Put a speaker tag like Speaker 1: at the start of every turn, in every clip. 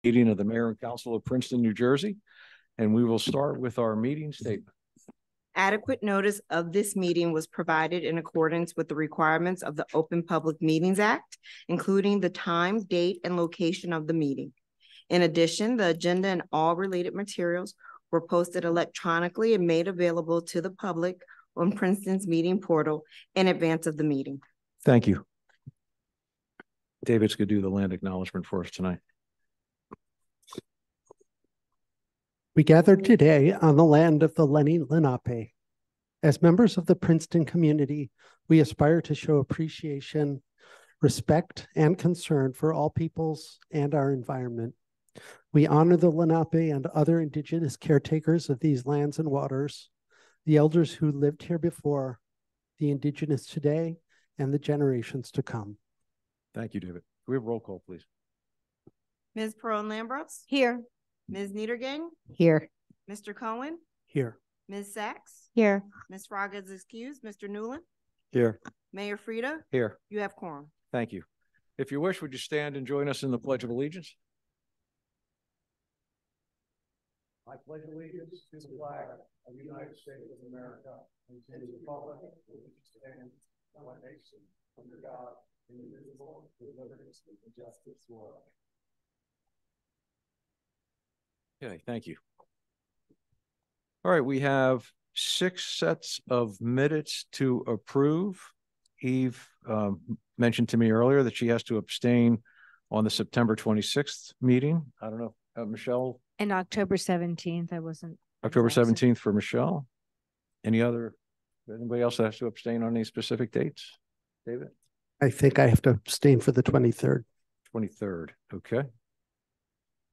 Speaker 1: Meeting of the Mayor and Council of Princeton, New Jersey, and we will start with our meeting statement.
Speaker 2: Adequate notice of this meeting was provided in accordance with the requirements of the Open Public Meetings Act, including the time, date, and location of the meeting. In addition, the agenda and all related materials were posted electronically and made available to the public on Princeton's meeting portal in advance of the meeting.
Speaker 1: Thank you. David's going to do the land acknowledgement for us tonight.
Speaker 3: We gather today on the land of the Lenni Lenape. As members of the Princeton community, we aspire to show appreciation, respect, and concern for all peoples and our environment. We honor the Lenape and other indigenous caretakers of these lands and waters, the elders who lived here before, the indigenous today, and the generations to come.
Speaker 1: Thank you, David. Can we have roll call, please?
Speaker 2: Ms. Perron-Lambros?
Speaker 4: Here.
Speaker 2: Ms. Niedergang?
Speaker 4: Here.
Speaker 2: Mr. Cohen?
Speaker 3: Here.
Speaker 2: Ms. Sachs?
Speaker 4: Here.
Speaker 2: Ms. Fraga is excused. Mr. Newland?
Speaker 1: Here.
Speaker 2: Mayor Frida?
Speaker 1: Here.
Speaker 2: You have quorum.
Speaker 1: Thank you. If you wish, would you stand and join us in the Pledge of Allegiance? I pledge allegiance to the flag of the United States of America and to the republic which stands one nation under God, indivisible, with liberty and justice for all. Okay, thank you. All right, we have 6 sets of minutes to approve. Eve mentioned to me earlier that she has to abstain on the September 26th meeting. I don't know, Michelle?
Speaker 4: And October 17th, I wasn't.
Speaker 1: October 17th for Michelle. Anybody else that has to abstain on any specific dates? David?
Speaker 3: I think I have to abstain for the 23rd.
Speaker 1: 23rd, okay.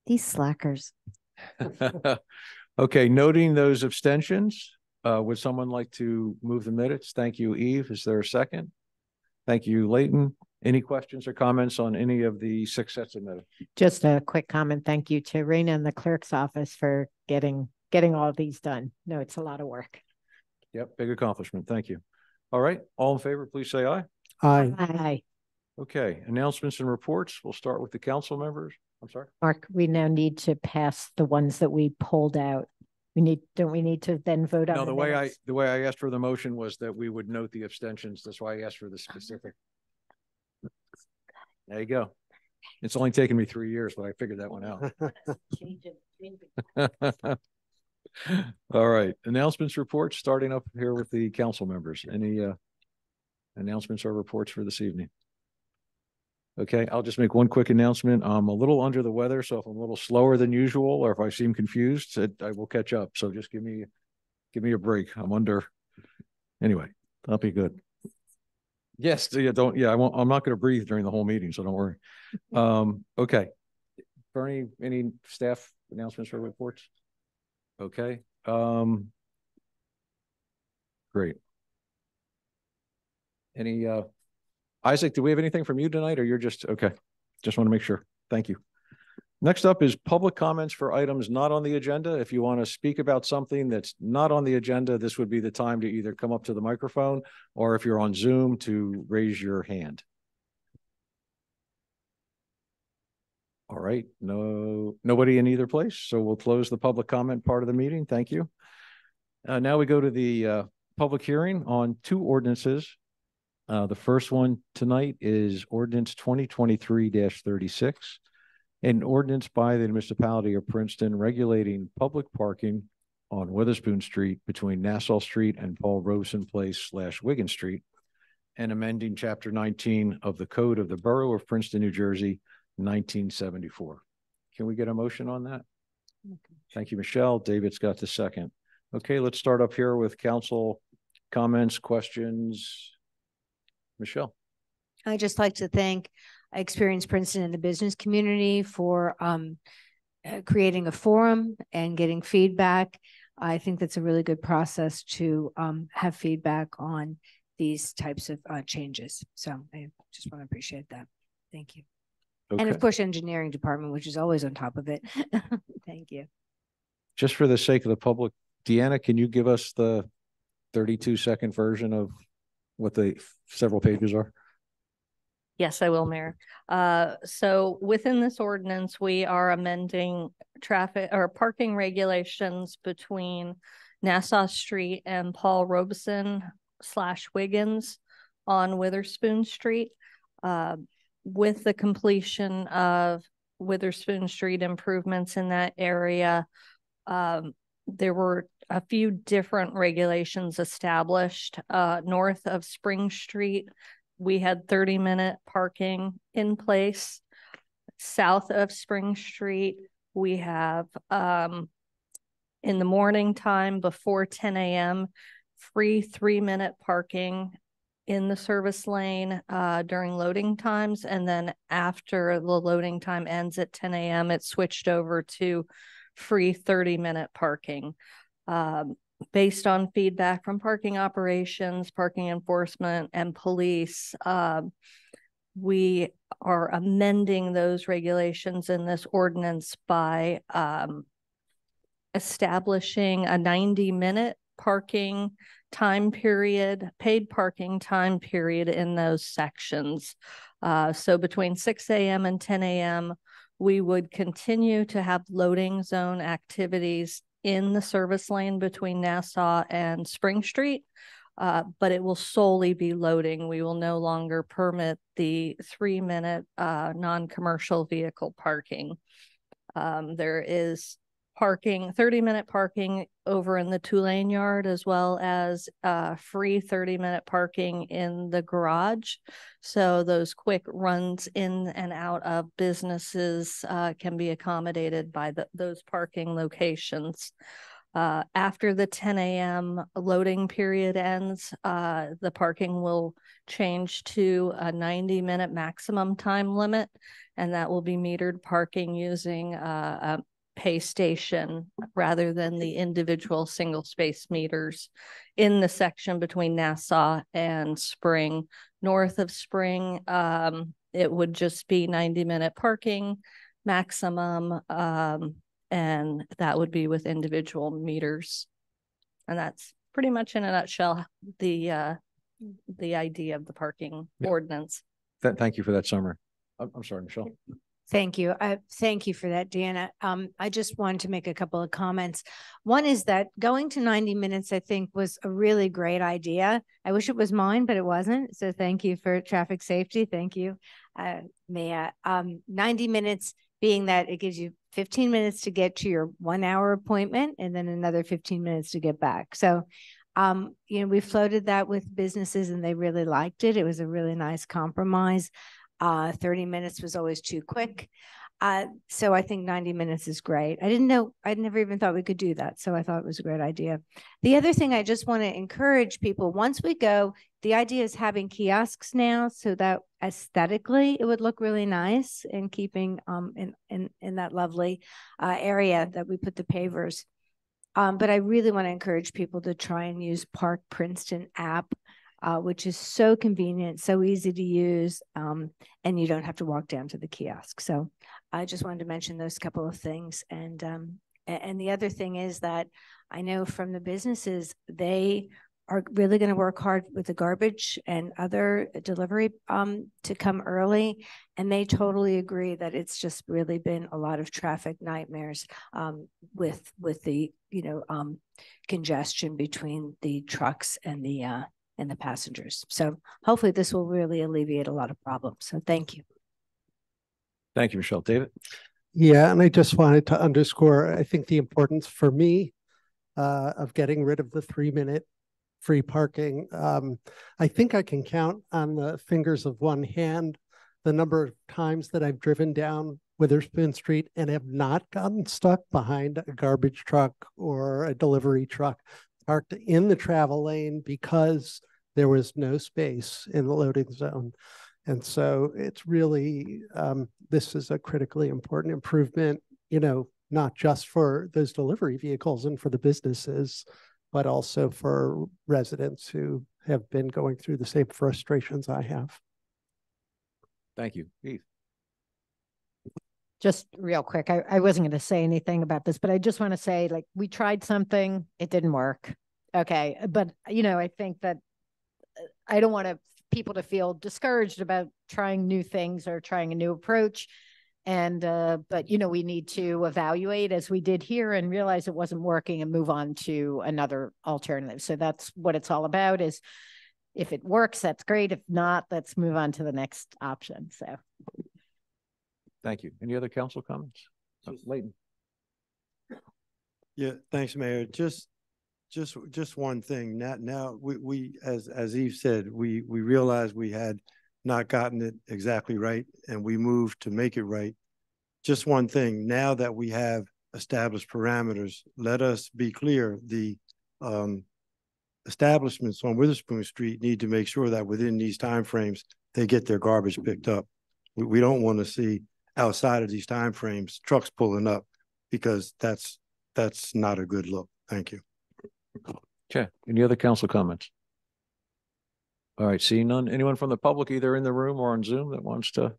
Speaker 4: These slackers.
Speaker 1: Okay, noting those abstentions, would someone like to move the minutes? Thank you, Eve. Is there a second? Thank you, Leighton. Any questions or comments on any of the 6 sets of minutes?
Speaker 4: Just a quick comment. Thank you to Raina and the clerk's office for getting all of these done. No, it's a lot of work.
Speaker 1: Yep, big accomplishment. Thank you. All right, all in favor, please say aye.
Speaker 3: Aye.
Speaker 4: Aye.
Speaker 1: Okay, announcements and reports. We'll start with the council members. I'm sorry.
Speaker 4: Mark, we now need to pass the ones that we pulled out. Don't we need to then vote on
Speaker 1: No,
Speaker 4: the
Speaker 1: way I asked for the motion was that we would note the abstentions. That's why I asked for the specific. There you go. It's only taken me 3 years, but I figured that one out. All right. Announcements, reports, starting up here with the council members. Any announcements or reports for this evening? Okay, I'll just make one quick announcement. I'm a little under the weather, so if I'm a little slower than usual, or if I seem confused, I will catch up. So just give me a break. Anyway, that'll be good. Yes, I'm not going to breathe during the whole meeting, so don't worry. Okay. Bernie, any staff announcements or reports? Okay. Great. Any Isaac, do we have anything from you tonight, or you're just okay? Just want to make sure. Thank you. Next up is public comments for items not on the agenda. If you want to speak about something that's not on the agenda, this would be the time to either come up to the microphone, or if you're on Zoom, to raise your hand. All right, nobody in either place, so we'll close the public comment part of the meeting. Thank you. Now we go to the public hearing on 2 ordinances. The first one tonight is ordinance 2023-36, an ordinance by the municipality of Princeton regulating public parking on Witherspoon Street between Nassau Street and Paul Robeson Place / Wigan Street, and amending Chapter 19 of the Code of the Borough of Princeton, New Jersey, 1974. Can we get a motion on that? Okay. Thank you, Michelle. David's got the second. Okay, let's start up here with council comments, questions. Michelle.
Speaker 4: I'd just like to thank Experience Princeton and the business community for creating a forum and getting feedback. I think that's a really good process to have feedback on these types of changes. So I just want to appreciate that. Thank you. Okay. And of course, engineering department, which is always on top of it. Thank you.
Speaker 1: Just for the sake of the public, Deanna, can you give us the 32-second version of what the several pages are?
Speaker 5: Yes, I will, Mayor. So within this ordinance, we are amending traffic or parking regulations between Nassau Street and Paul Robeson / Wiggins on Witherspoon Street. With the completion of Witherspoon Street improvements in that area, there were a few different regulations established. North of Spring Street, we had 30-minute parking in place. South of Spring Street, we have in the morning time before 10 a.m., free 3-minute parking in the service lane during loading times. And then after the loading time ends at 10 a.m., it switched over to free 30-minute parking. Based on feedback from parking operations, parking enforcement, and police, we are amending those regulations in this ordinance by establishing a 90-minute parking time period, paid parking time period in those sections. So between 6 a.m. and 10 a.m., we would continue to have loading zone activities in the service lane between Nassau and Spring Street, but it will solely be loading. We will no longer permit the 3-minute non-commercial vehicle parking. There is parking, 30-minute parking over in the Tulane yard, as well as free 30-minute parking in the garage. So those quick runs in and out of businesses can be accommodated by those parking locations. After the 10 a.m. loading period ends, the parking will change to a 90-minute maximum time limit, and that will be metered parking using a pay station rather than the individual single space meters in the section between Nassau and Spring. North of Spring, it would just be 90-minute parking maximum, and that would be with individual meters. And that's pretty much in a nutshell the idea of the parking ordinance.
Speaker 1: Thank you for that summary. I'm sorry, Michelle.
Speaker 4: Thank you. Thank you for that, Deanna. I just wanted to make a couple of comments. One is that going to 90 minutes, I think, was a really great idea. I wish it was mine, but it wasn't. So thank you for traffic safety. Thank you, Mia. 90 minutes being that it gives you 15 minutes to get to your 1-hour appointment and then another 15 minutes to get back. So, we floated that with businesses and they really liked it. It was a really nice compromise. 30 minutes was always too quick. So I think 90 minutes is great. I never even thought we could do that. So I thought it was a great idea. The other thing I just want to encourage people, once we go, the idea is having kiosks now so that aesthetically it would look really nice in keeping in that lovely area that we put the pavers. But I really want to encourage people to try and use Park Princeton app, which is so convenient, so easy to use, and you don't have to walk down to the kiosk. So I just wanted to mention those couple of things. And the other thing is that I know from the businesses, they are really going to work hard with the garbage and other delivery to come early. And they totally agree that it's just really been a lot of traffic nightmares with the, congestion between the trucks and the passengers. So hopefully this will really alleviate a lot of problems. So thank you.
Speaker 1: Thank you, Michelle. David?
Speaker 3: Yeah, and I just wanted to underscore, I think the importance for me of getting rid of the 3-minute free parking. I think I can count on the fingers of one hand the number of times that I've driven down Witherspoon Street and have not gotten stuck behind a garbage truck or a delivery truck parked in the travel lane because there was no space in the loading zone. And so it's really, this is a critically important improvement, not just for those delivery vehicles and for the businesses, but also for residents who have been going through the same frustrations I have.
Speaker 1: Thank you. Heath?
Speaker 6: Just real quick, I wasn't going to say anything about this, but I just want to say, we tried something, it didn't work. Okay. But, I think that I don't want to people to feel discouraged about trying new things or trying a new approach. And, but, you know, we need to evaluate as we did here and realize it wasn't working and move on to another alternative. So that's what it's all about is if it works, that's great. If not, let's move on to the next option. So.
Speaker 1: Thank you. Any other council comments? Leighton.
Speaker 7: Yeah, thanks, Mayor. Just one thing. Now we as Eve said, we realized we had not gotten it exactly right, and we moved to make it right. Just one thing. Now that we have established parameters, let us be clear. The establishments on Witherspoon Street need to make sure that within these timeframes they get their garbage picked up. We don't want to see outside of these timeframes trucks pulling up, because that's not a good look. Thank you.
Speaker 1: Okay. Any other council comments? All right. Seeing none. Anyone from the public, either in the room or on Zoom, that wants to,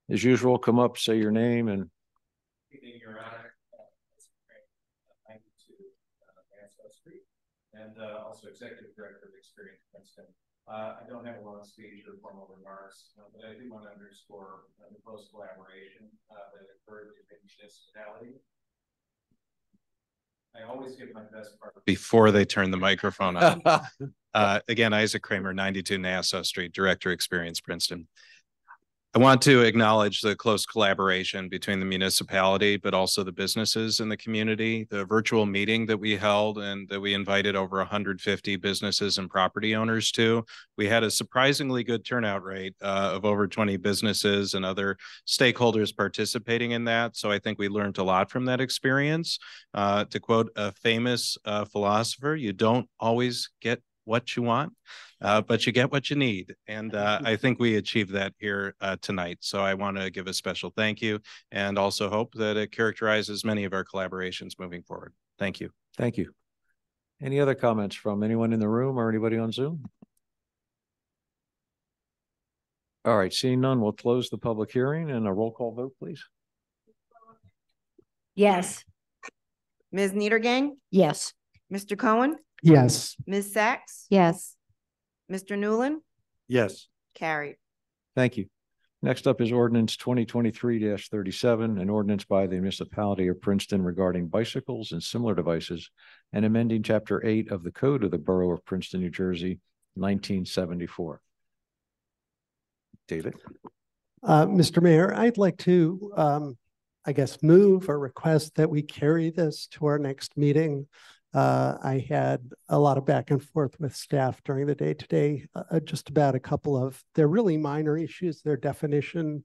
Speaker 1: as usual, come up, say your name and.
Speaker 8: Your Honor, 92 Mansell Street, and also Executive Director of Experience Princeton. I don't have a long speech or formal remarks, but I do want to underscore the close collaboration that occurred between municipality. I always give my best part before they turn the microphone on. Again, Isaac Kramer, 92 Nassau Street, Director, Experience Princeton. I want to acknowledge the close collaboration between the municipality, but also the businesses in the community. The virtual meeting that we held and that we invited over 150 businesses and property owners to. We had a surprisingly good turnout rate of over 20 businesses and other stakeholders participating in that. So I think we learned a lot from that experience. To quote a famous philosopher, you don't always get what you want, but you get what you need. And I think we achieved that here tonight. So I want to give a special thank you and also hope that it characterizes many of our collaborations moving forward. Thank you.
Speaker 1: Thank you. Any other comments from anyone in the room or anybody on Zoom? All right, seeing none, we'll close the public hearing and a roll call vote, please.
Speaker 4: Yes.
Speaker 2: Ms. Niedergang,
Speaker 6: Yes.
Speaker 2: Mr. Cohen,
Speaker 3: Yes.
Speaker 2: Ms. Sachs,
Speaker 6: Yes.
Speaker 2: Mr. Newland,
Speaker 7: Yes.
Speaker 2: carried.
Speaker 1: Thank you. Next up is ordinance 2023-37, an ordinance by the municipality of Princeton regarding bicycles and similar devices and amending Chapter 8 of the Code of the Borough of Princeton, New Jersey, 1974. David.
Speaker 3: Mr. Mayor, I'd like to, I guess, move or request that we carry this to our next meeting. I had a lot of back and forth with staff during the day today, just about a couple of, they're really minor issues, they're definition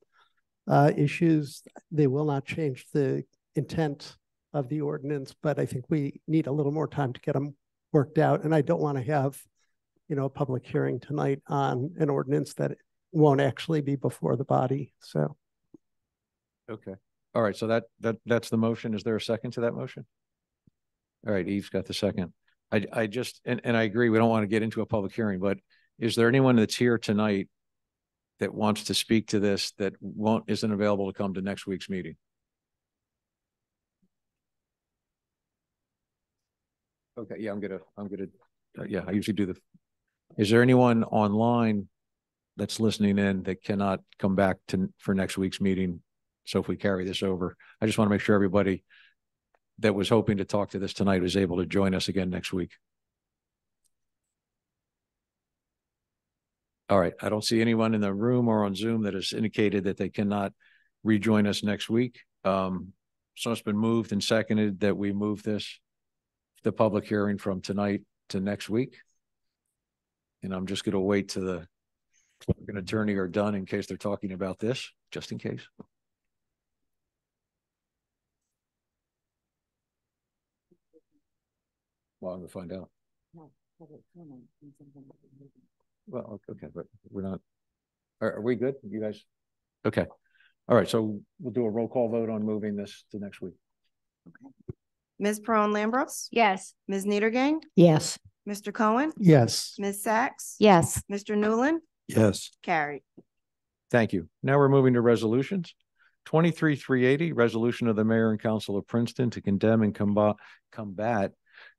Speaker 3: issues. They will not change the intent of the ordinance, but I think we need a little more time to get them worked out. And I don't want to have, you know, a public hearing tonight on an ordinance that won't actually be before the body. So.
Speaker 1: Okay. All right. So that's the motion. Is there a second to that motion? All right. Eve's got the second. I just, and I agree, we don't want to get into a public hearing, but is there anyone that's here tonight that wants to speak to this that isn't available to come to next week's meeting? Okay. Yeah, I'm gonna, yeah, I usually do is there anyone online that's listening in that cannot come back for next week's meeting? So if we carry this over, I just want to make sure everybody that was hoping to talk to this tonight was able to join us again next week. All right. I don't see anyone in the room or on Zoom that has indicated that they cannot rejoin us next week. So it's been moved and seconded that we move the public hearing from tonight to next week. And I'm just going to wait till the attorney are done in case they're talking about this, just in case. Well, I'm going to find out. Well, okay, but we're not. Are we good? You guys? Okay. All right. So we'll do a roll call vote on moving this to next week.
Speaker 2: Okay. Ms. Perrone-Lambros?
Speaker 4: Yes.
Speaker 2: Ms. Niedergang?
Speaker 6: Yes.
Speaker 2: Mr. Cohen?
Speaker 3: Yes.
Speaker 2: Ms. Sachs?
Speaker 6: Yes.
Speaker 2: Mr. Newland?
Speaker 7: Yes.
Speaker 2: Carried.
Speaker 1: Thank you. Now we're moving to resolutions. 23-380, resolution of the mayor and council of Princeton to condemn and combat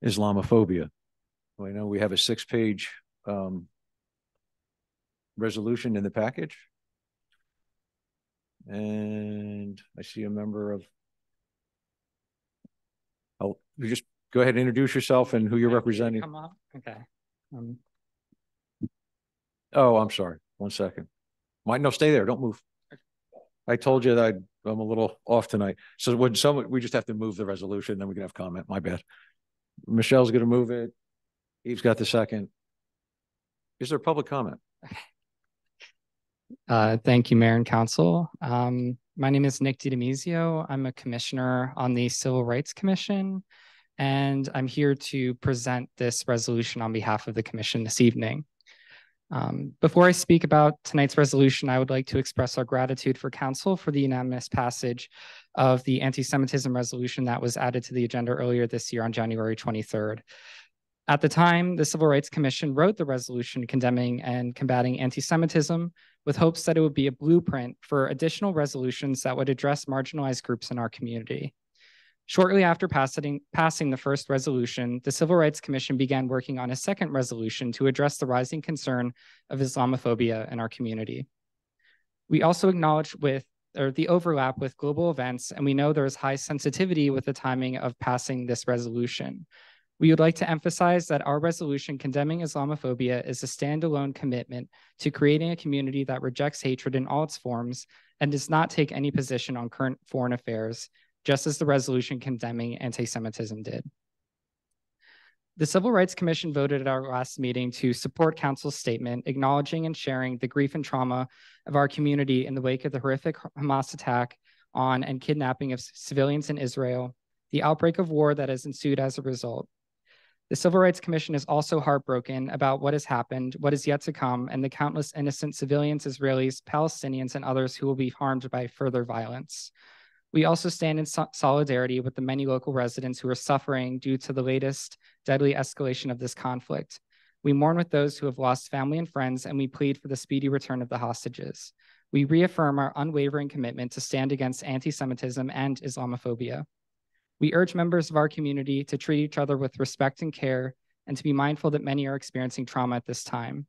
Speaker 1: Islamophobia. We know we have a 6-page resolution in the package. And I see a member of, oh, you just go ahead and introduce yourself and who you're representing.
Speaker 9: Come up. Okay.
Speaker 1: Oh, I'm sorry. 1 second. No, stay there. Don't move. I told you that I'm a little off tonight. So when we just have to move the resolution, then we can have comment. My bad. Michelle's going to move it. Eve's got the second. Is there public comment?
Speaker 9: Thank you, Mayor and Council. My name is Nick DiDemizio. I'm a commissioner on the Civil Rights Commission, and I'm here to present this resolution on behalf of the commission this evening. Before I speak about tonight's resolution, I would like to express our gratitude for Council for the unanimous passage of the anti-Semitism resolution that was added to the agenda earlier this year on January 23rd. At the time, the Civil Rights Commission wrote the resolution condemning and combating anti-Semitism with hopes that it would be a blueprint for additional resolutions that would address marginalized groups in our community. Shortly after passing the first resolution, the Civil Rights Commission began working on a second resolution to address the rising concern of Islamophobia in our community. We also acknowledge the overlap with global events, and we know there is high sensitivity with the timing of passing this resolution. We would like to emphasize that our resolution condemning Islamophobia is a standalone commitment to creating a community that rejects hatred in all its forms and does not take any position on current foreign affairs, just as the resolution condemning anti-Semitism did. The Civil Rights Commission voted at our last meeting to support Council's statement, acknowledging and sharing the grief and trauma of our community in the wake of the horrific Hamas attack on and kidnapping of civilians in Israel, the outbreak of war that has ensued as a result. The Civil Rights Commission is also heartbroken about what has happened, what is yet to come, and the countless innocent civilians, Israelis, Palestinians, and others who will be harmed by further violence. We also stand in solidarity with the many local residents who are suffering due to the latest deadly escalation of this conflict. We mourn with those who have lost family and friends, and we plead for the speedy return of the hostages. We reaffirm our unwavering commitment to stand against anti-Semitism and Islamophobia. We urge members of our community to treat each other with respect and care, and to be mindful that many are experiencing trauma at this time.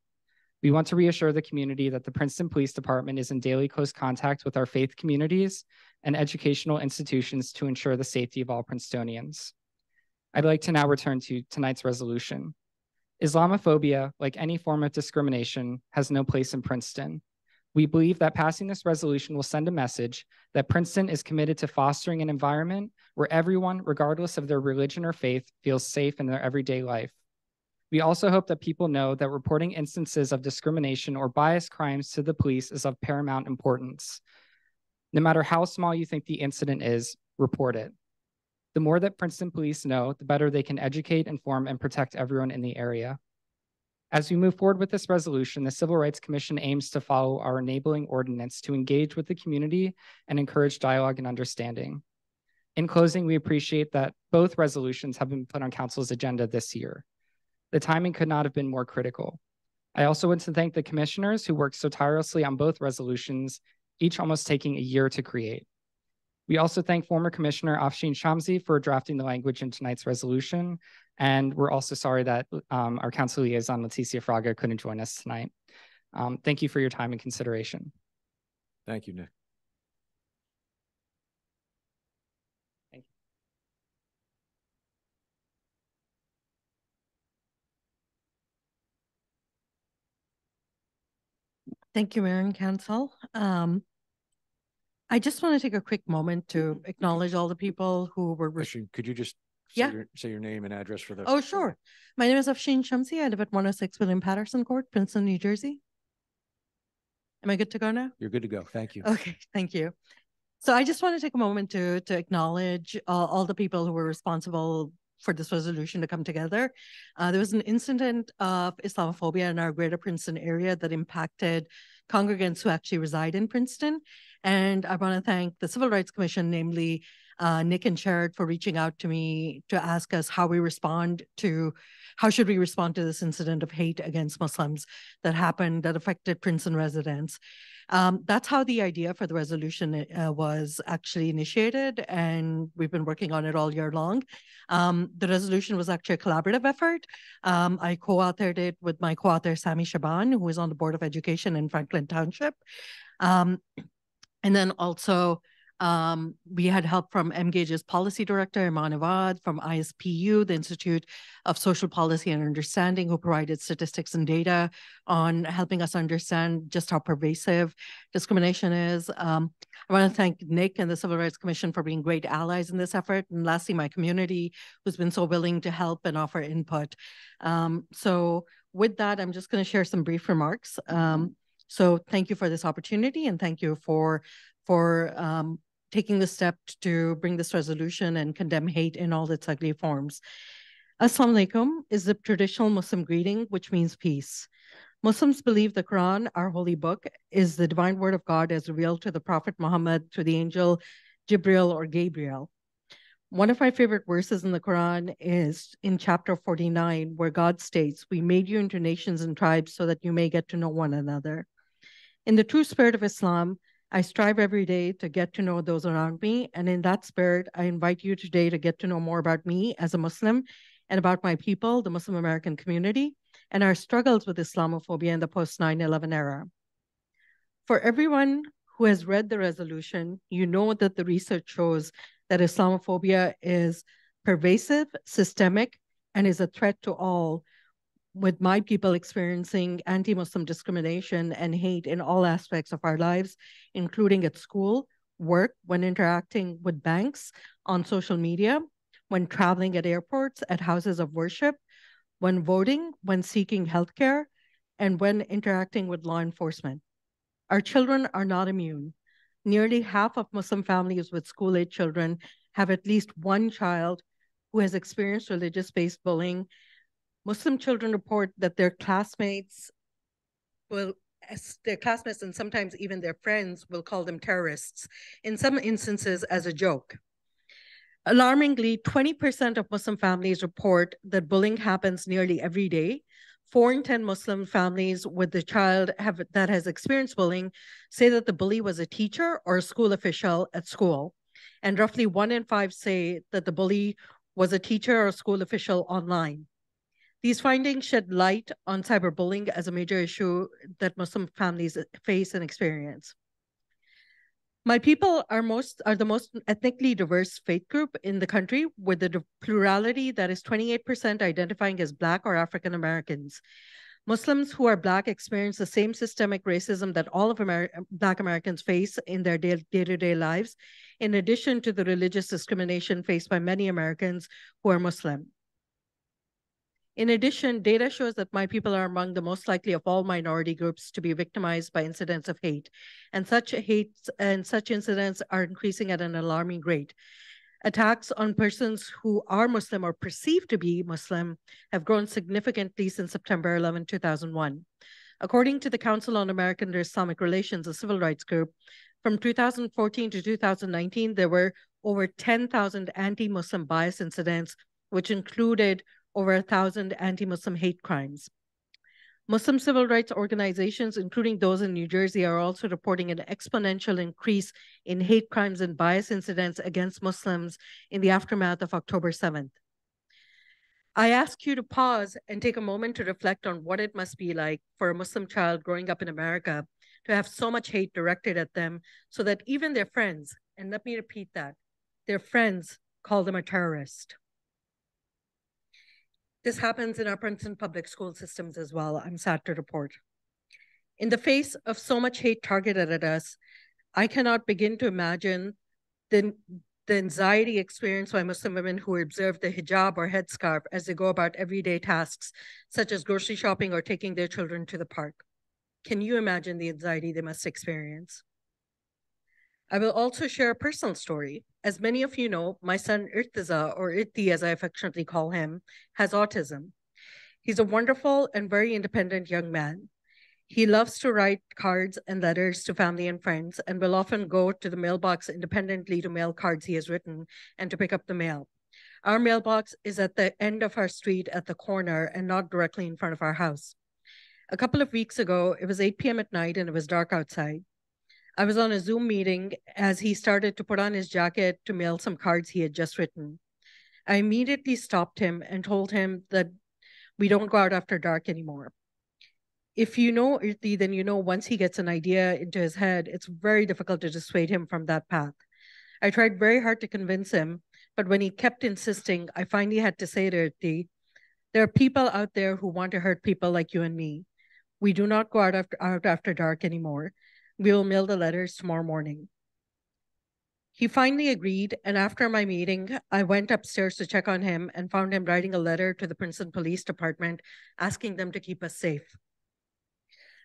Speaker 9: We want to reassure the community that the Princeton Police Department is in daily close contact with our faith communities and educational institutions to ensure the safety of all Princetonians. I'd like to now return to tonight's resolution. Islamophobia, like any form of discrimination, has no place in Princeton. We believe that passing this resolution will send a message that Princeton is committed to fostering an environment where everyone, regardless of their religion or faith, feels safe in their everyday life. We also hope that people know that reporting instances of discrimination or bias crimes to the police is of paramount importance. No matter how small you think the incident is, report it. The more that Princeton police know, the better they can educate, inform, and protect everyone in the area. As we move forward with this resolution, the Civil Rights Commission aims to follow our enabling ordinance to engage with the community and encourage dialogue and understanding. In closing, we appreciate that both resolutions have been put on Council's agenda this year. The timing could not have been more critical. I also want to thank the commissioners who worked so tirelessly on both resolutions, each almost taking a year to create. We also thank former Commissioner Afshin Shamsi for drafting the language in tonight's resolution. And we're also sorry that our council liaison, Leticia Fraga, couldn't join us tonight. Thank you for your time and consideration.
Speaker 1: Thank you, Nick.
Speaker 9: Thank you.
Speaker 10: Thank you, Mayor and Council. I just want to take a quick moment to acknowledge all the people who were.
Speaker 1: Actually, could you just say your name and address for the.
Speaker 10: Oh, sure. My name is Afshin Shamsi. I live at 106 William Patterson Court, Princeton, New Jersey. Am I good to go now?
Speaker 1: You're good to go. Thank you.
Speaker 10: Okay, thank you. So I just want to take a moment to acknowledge all the people who were responsible for this resolution to come together. There was an incident of Islamophobia in our greater Princeton area that impacted congregants who actually reside in Princeton. And I want to thank the Civil Rights Commission, namely Nick and Sherrod, for reaching out to me to ask us how should we respond to this incident of hate against Muslims that happened, that affected Princeton residents. That's how the idea for the resolution was actually initiated, and we've been working on it all year long. The resolution was actually a collaborative effort. I co-authored it with my co-author, Sami Shaban, who is on the Board of Education in Franklin Township. And then also, we had help from MGage's policy director, Iman Avad, from ISPU, the Institute of Social Policy and Understanding, who provided statistics and data on helping us understand just how pervasive discrimination is. I want to thank Nick and the Civil Rights Commission for being great allies in this effort. And lastly, my community, who's been so willing to help and offer input. So with that, I'm just going to share some brief remarks. So thank you for this opportunity, and thank you for taking the step to bring this resolution and condemn hate in all its ugly forms. Assalamu alaikum is the traditional Muslim greeting, which means peace. Muslims believe the Quran, our holy book, is the divine word of God as revealed to the Prophet Muhammad through the angel Jibril or Gabriel. One of my favorite verses in the Quran is in chapter 49, where God states, "We made you into nations and tribes so that you may get to know one another." In the true spirit of Islam, I strive every day to get to know those around me. And in that spirit, I invite you today to get to know more about me as a Muslim and about my people, the Muslim American community, and our struggles with Islamophobia in the post 9/11 era. For everyone who has read the resolution, you know that the research shows that Islamophobia is pervasive, systemic, and is a threat to all, with my people experiencing anti-Muslim discrimination and hate in all aspects of our lives, including at school, work, when interacting with banks, on social media, when traveling at airports, at houses of worship, when voting, when seeking healthcare, and when interacting with law enforcement. Our children are not immune. Nearly half of Muslim families with school-age children have at least one child who has experienced religious-based bullying. Muslim children report that their classmates and sometimes even their friends will call them terrorists, in some instances as a joke. Alarmingly, 20% of Muslim families report that bullying happens nearly every day. 4 in 10 Muslim families with a child that has experienced bullying say that the bully was a teacher or a school official at school. And roughly 1 in 5 say that the bully was a teacher or a school official online. These findings shed light on cyberbullying as a major issue that Muslim families face and experience. My people are the most ethnically diverse faith group in the country, with a plurality that is 28% identifying as Black or African Americans. Muslims who are Black experience the same systemic racism that all of Black Americans face in their day-to-day lives, in addition to the religious discrimination faced by many Americans who are Muslim. In addition, data shows that my people are among the most likely of all minority groups to be victimized by incidents of hate. And such incidents are increasing at an alarming rate. Attacks on persons who are Muslim or perceived to be Muslim have grown significantly since September 11, 2001. According to the Council on American and Islamic Relations, a civil rights group, from 2014 to 2019, there were over 10,000 anti-Muslim bias incidents, which included over 1,000 anti-Muslim hate crimes. Muslim civil rights organizations, including those in New Jersey, are also reporting an exponential increase in hate crimes and bias incidents against Muslims in the aftermath of October 7th. I ask you to pause and take a moment to reflect on what it must be like for a Muslim child growing up in America to have so much hate directed at them so that even their friends, and let me repeat that, their friends call them a terrorist. This happens in our Princeton public school systems as well, I'm sad to report. In the face of so much hate targeted at us, I cannot begin to imagine the anxiety experienced by Muslim women who observe the hijab or headscarf as they go about everyday tasks, such as grocery shopping or taking their children to the park. Can you imagine the anxiety they must experience? I will also share a personal story. As many of you know, my son Irtiza, or Irti as I affectionately call him, has autism. He's a wonderful and very independent young man. He loves to write cards and letters to family and friends and will often go to the mailbox independently to mail cards he has written and to pick up the mail. Our mailbox is at the end of our street at the corner and not directly in front of our house. A couple of weeks ago, it was 8 p.m. at night and it was dark outside. I was on a Zoom meeting as he started to put on his jacket to mail some cards he had just written. I immediately stopped him and told him that we don't go out after dark anymore. If you know Irti, then you know once he gets an idea into his head, it's very difficult to dissuade him from that path. I tried very hard to convince him, but when he kept insisting, I finally had to say to Irti, there are people out there who want to hurt people like you and me. We do not go out after dark anymore. We will mail the letters tomorrow morning. He finally agreed, and after my meeting, I went upstairs to check on him and found him writing a letter to the Princeton Police Department asking them to keep us safe.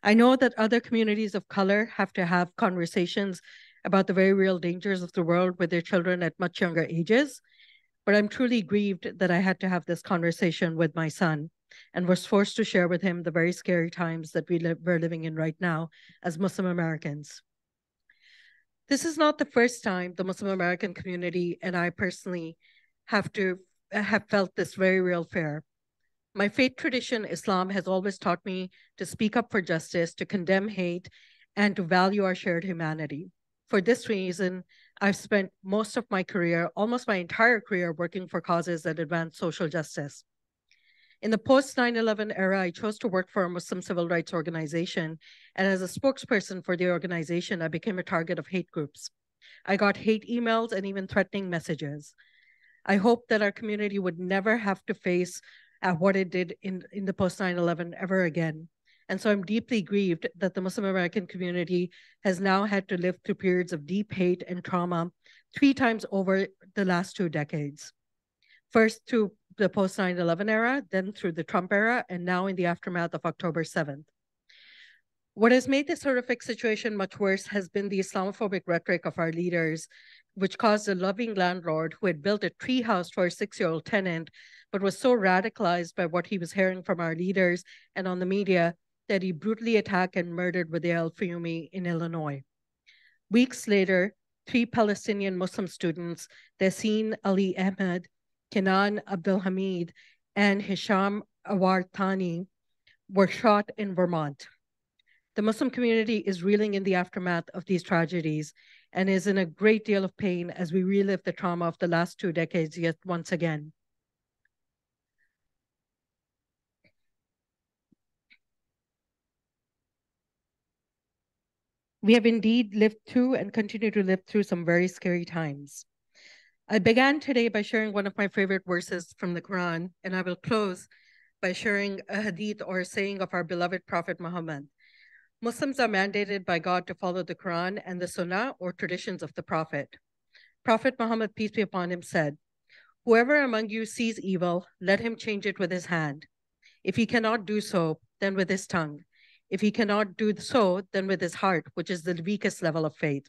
Speaker 10: I know that other communities of color have to have conversations about the very real dangers of the world with their children at much younger ages, but I'm truly grieved that I had to have this conversation with my son and was forced to share with him the very scary times that we're living in right now as Muslim Americans. This is not the first time the Muslim American community and I personally have felt this very real fear. My faith tradition, Islam, has always taught me to speak up for justice, to condemn hate, and to value our shared humanity. For this reason, I've spent most of my career, almost my entire career, working for causes that advance social justice. In the post 9/11 era, I chose to work for a Muslim civil rights organization, and as a spokesperson for the organization, I became a target of hate groups. I got hate emails and even threatening messages. I hope that our community would never have to face what it did in the post 9/11 ever again. And so I'm deeply grieved that the Muslim American community has now had to live through periods of deep hate and trauma 3 times over the last 2 decades. First through the post 9/11 era, then through the Trump era, and now in the aftermath of October 7th. What has made this horrific situation much worse has been the Islamophobic rhetoric of our leaders, which caused a loving landlord who had built a treehouse for a 6-year-old tenant, but was so radicalized by what he was hearing from our leaders and on the media that he brutally attacked and murdered Wadea Al-Fayumi in Illinois. Weeks later, 3 Palestinian Muslim students, Yasin Ali Ahmed, Kenan Abdulhamid, and Hisham Awar Thani, were shot in Vermont. The Muslim community is reeling in the aftermath of these tragedies and is in a great deal of pain as we relive the trauma of the last 2 decades yet once again. We have indeed lived through and continue to live through some very scary times. I began today by sharing one of my favorite verses from the Quran, and I will close by sharing a hadith or a saying of our beloved Prophet Muhammad. Muslims are mandated by God to follow the Quran and the Sunnah or traditions of the Prophet. Prophet Muhammad, peace be upon him, said, "Whoever among you sees evil, let him change it with his hand. If he cannot do so, then with his tongue. If he cannot do so, then with his heart, which is the weakest level of faith."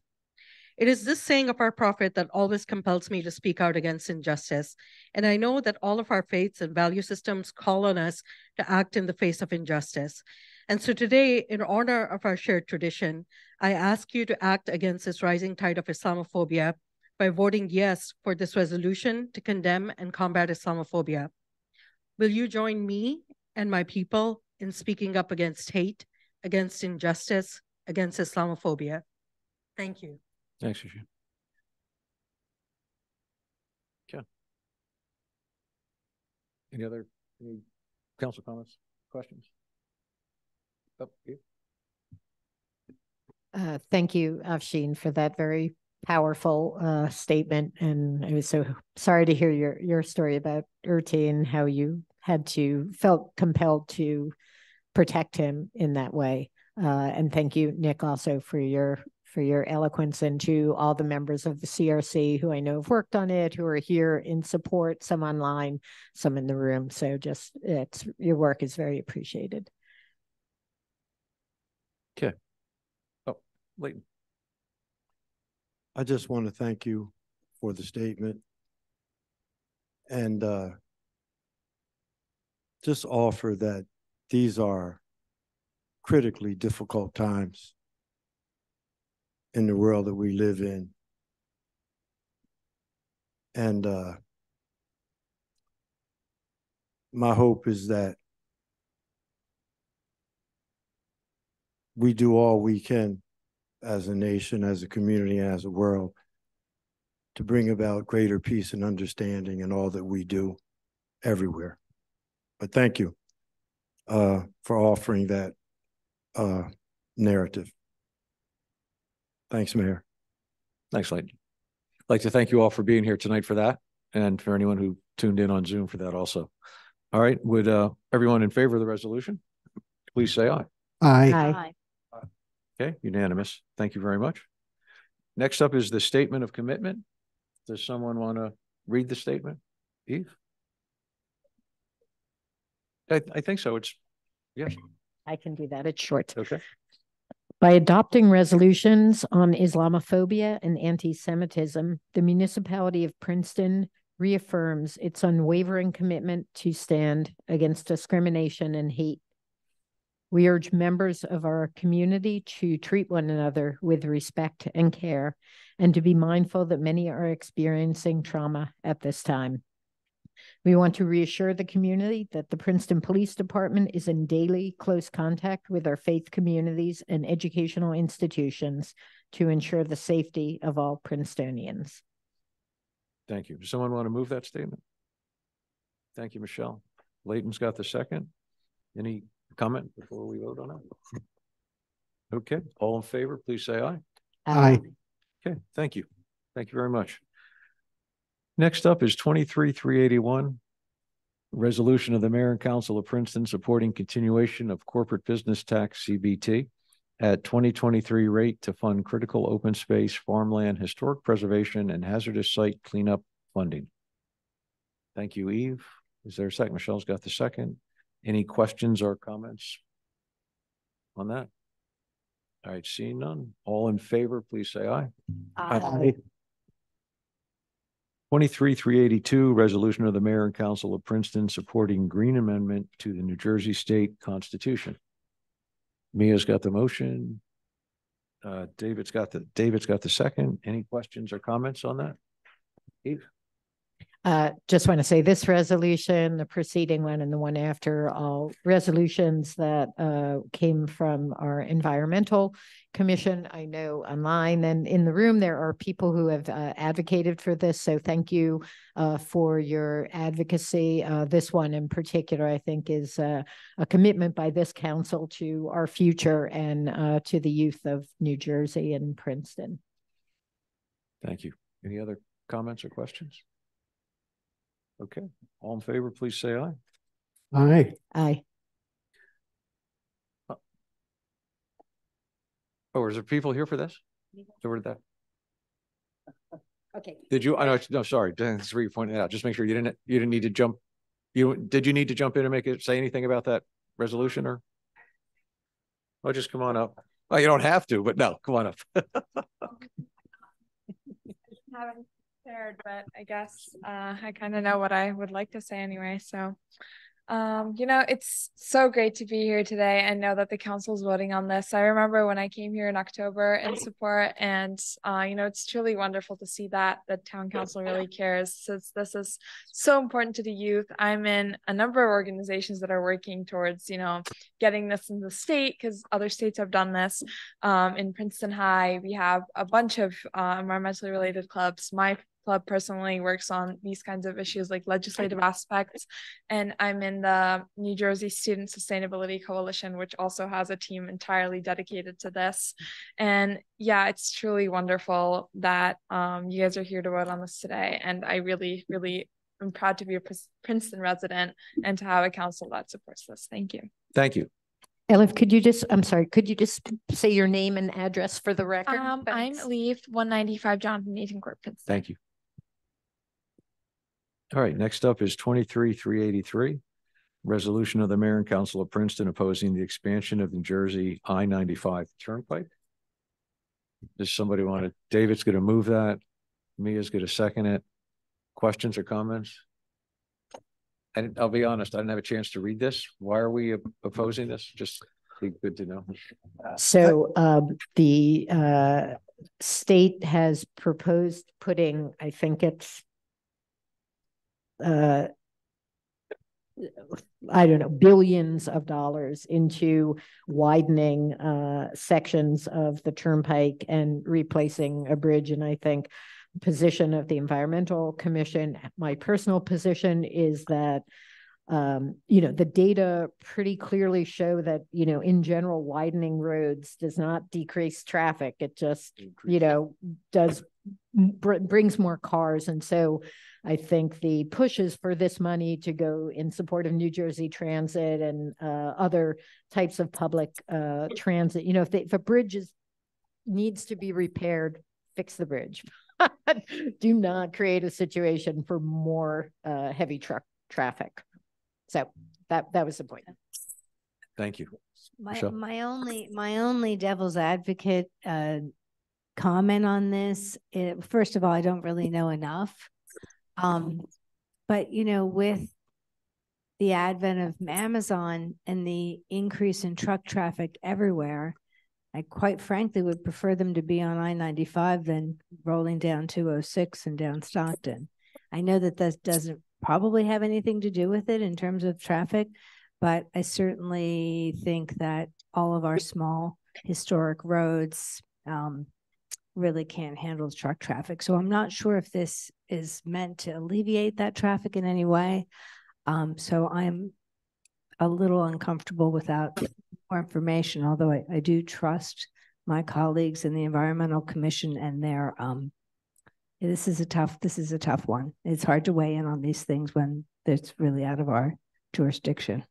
Speaker 10: It is this saying of our Prophet that always compels me to speak out against injustice. And I know that all of our faiths and value systems call on us to act in the face of injustice. And so today, in honor of our shared tradition, I ask you to act against this rising tide of Islamophobia by voting yes for this resolution to condemn and combat Islamophobia. Will you join me and my people in speaking up against hate, against injustice, against Islamophobia? Thank you.
Speaker 1: Thanks, Shashin. Okay. Any council comments, questions? Oh, you.
Speaker 6: Thank you, Afshin, for that very powerful statement. And I was so sorry to hear your story about Irti and how you felt compelled to protect him in that way. And thank you, Nick, also for your eloquence, and to all the members of the CRC who I know have worked on it, who are here in support, some online, some in the room. So your work is very appreciated.
Speaker 1: Okay. Oh, Leighton.
Speaker 7: I just want to thank you for the statement and just offer that these are critically difficult times in the world that we live in. And my hope is that we do all we can as a nation, as a community, as a world, to bring about greater peace and understanding in all that we do everywhere. But thank you for offering that narrative. Thanks, Mayor.
Speaker 1: Thanks, Leighton. I'd like to thank you all for being here tonight for that, and for anyone who tuned in on Zoom for that also. All right, would everyone in favor of the resolution, please say aye.
Speaker 3: Aye.
Speaker 1: Okay, unanimous. Thank you very much. Next up is the statement of commitment. Does someone want to read the statement? Eve? I think so. It's, yes.
Speaker 6: I can do that. It's short.
Speaker 1: Okay.
Speaker 6: By adopting resolutions on Islamophobia and anti-Semitism, the municipality of Princeton reaffirms its unwavering commitment to stand against discrimination and hate. We urge members of our community to treat one another with respect and care, and to be mindful that many are experiencing trauma at this time. We want to reassure the community that the Princeton Police Department is in daily close contact with our faith communities and educational institutions to ensure the safety of all Princetonians.
Speaker 1: Thank you. Does someone want to move that statement? Thank you, Michelle. Leighton's got the second. Any comment before we vote on it? Okay, all in favor, please say aye.
Speaker 3: Aye.
Speaker 1: Okay, thank you. Thank you very much. Next up is 23-381, resolution of the Mayor and Council of Princeton supporting continuation of corporate business tax CBT at 2023 rate to fund critical open space, farmland, historic preservation, and hazardous site cleanup funding. Thank you, Eve. Is there a second? Michelle's got the second. Any questions or comments on that? All right, seeing none. All in favor, please say aye.
Speaker 3: Aye.
Speaker 1: 23-382, resolution of the Mayor and Council of Princeton supporting Green Amendment to the New Jersey State Constitution. Mia's got the motion. David's got the second. Any questions or comments on that? Eve?
Speaker 6: Just want to say this resolution, the preceding one and the one after, all resolutions that came from our environmental commission. I know online and in the room there are people who have advocated for this, so thank you for your advocacy. This one in particular, I think, is a commitment by this council to our future and to the youth of New Jersey and Princeton.
Speaker 1: Thank you. Any other comments or questions? Okay, all in favor, please say aye.
Speaker 3: Aye.
Speaker 6: Aye.
Speaker 1: Oh, is there people here for this? So where did that?
Speaker 6: Okay.
Speaker 1: Did you? I know. No, sorry. That's where you pointed out. Just make sure you didn't need to jump. Did you need to jump in and say anything about that resolution, or? Oh, just come on up. Oh, you don't have to, but no, come on up.
Speaker 11: Haven't prepared, but I guess I kind of know what I would like to say anyway. So, it's so great to be here today and know that the council is voting on this. I remember when I came here in October in support, and it's truly wonderful to see that the town council really cares, since this is so important to the youth. I'm in a number of organizations that are working towards, getting this in the state, because other states have done this. In Princeton High, we have a bunch of environmentally related clubs. My club personally works on these kinds of issues like legislative aspects, and I'm in the New Jersey Student Sustainability Coalition, which also has a team entirely dedicated to this. And yeah, it's truly wonderful that you guys are here to vote on this today, and I really, really am proud to be a Princeton resident and to have a council that supports this. Thank you.
Speaker 1: Thank you.
Speaker 6: Elif, could you just say your name and address for the record?
Speaker 11: I'm Leaf, 195 Jonathan Nathan Court, Princeton.
Speaker 1: Thank you. All right, next up is 23-383, resolution of the Mayor and Council of Princeton opposing the expansion of New Jersey I-95 Turnpike. Does somebody want to? David's going to move that. Mia's going to second it. Questions or comments? And I'll be honest, I didn't have a chance to read this. Why are we opposing this? Just be good to know.
Speaker 6: So the state has proposed putting, I think it's I don't know, billions of dollars into widening sections of the turnpike and replacing a bridge. And I think position of the Environmental Commission, my personal position is that the data pretty clearly show that, in general, widening roads does not decrease traffic. It just, brings more cars. And so I think the pushes for this money to go in support of New Jersey Transit and other types of public transit, if a bridge needs to be repaired, fix the bridge. Do not create a situation for more heavy truck traffic. So that was the point.
Speaker 1: Thank you.
Speaker 4: My only devil's advocate comment on this, first of all, I don't really know enough. But with the advent of Amazon and the increase in truck traffic everywhere, I quite frankly would prefer them to be on I-95 than rolling down 206 and down Stockton. I know that doesn't probably have anything to do with it in terms of traffic, but I certainly think that all of our small historic roads really can't handle truck traffic. So I'm not sure if this is meant to alleviate that traffic in any way. So I'm a little uncomfortable without more information, although I do trust my colleagues in the Environmental Commission and their this is a tough one. It's hard to weigh in on these things when it's really out of our jurisdiction.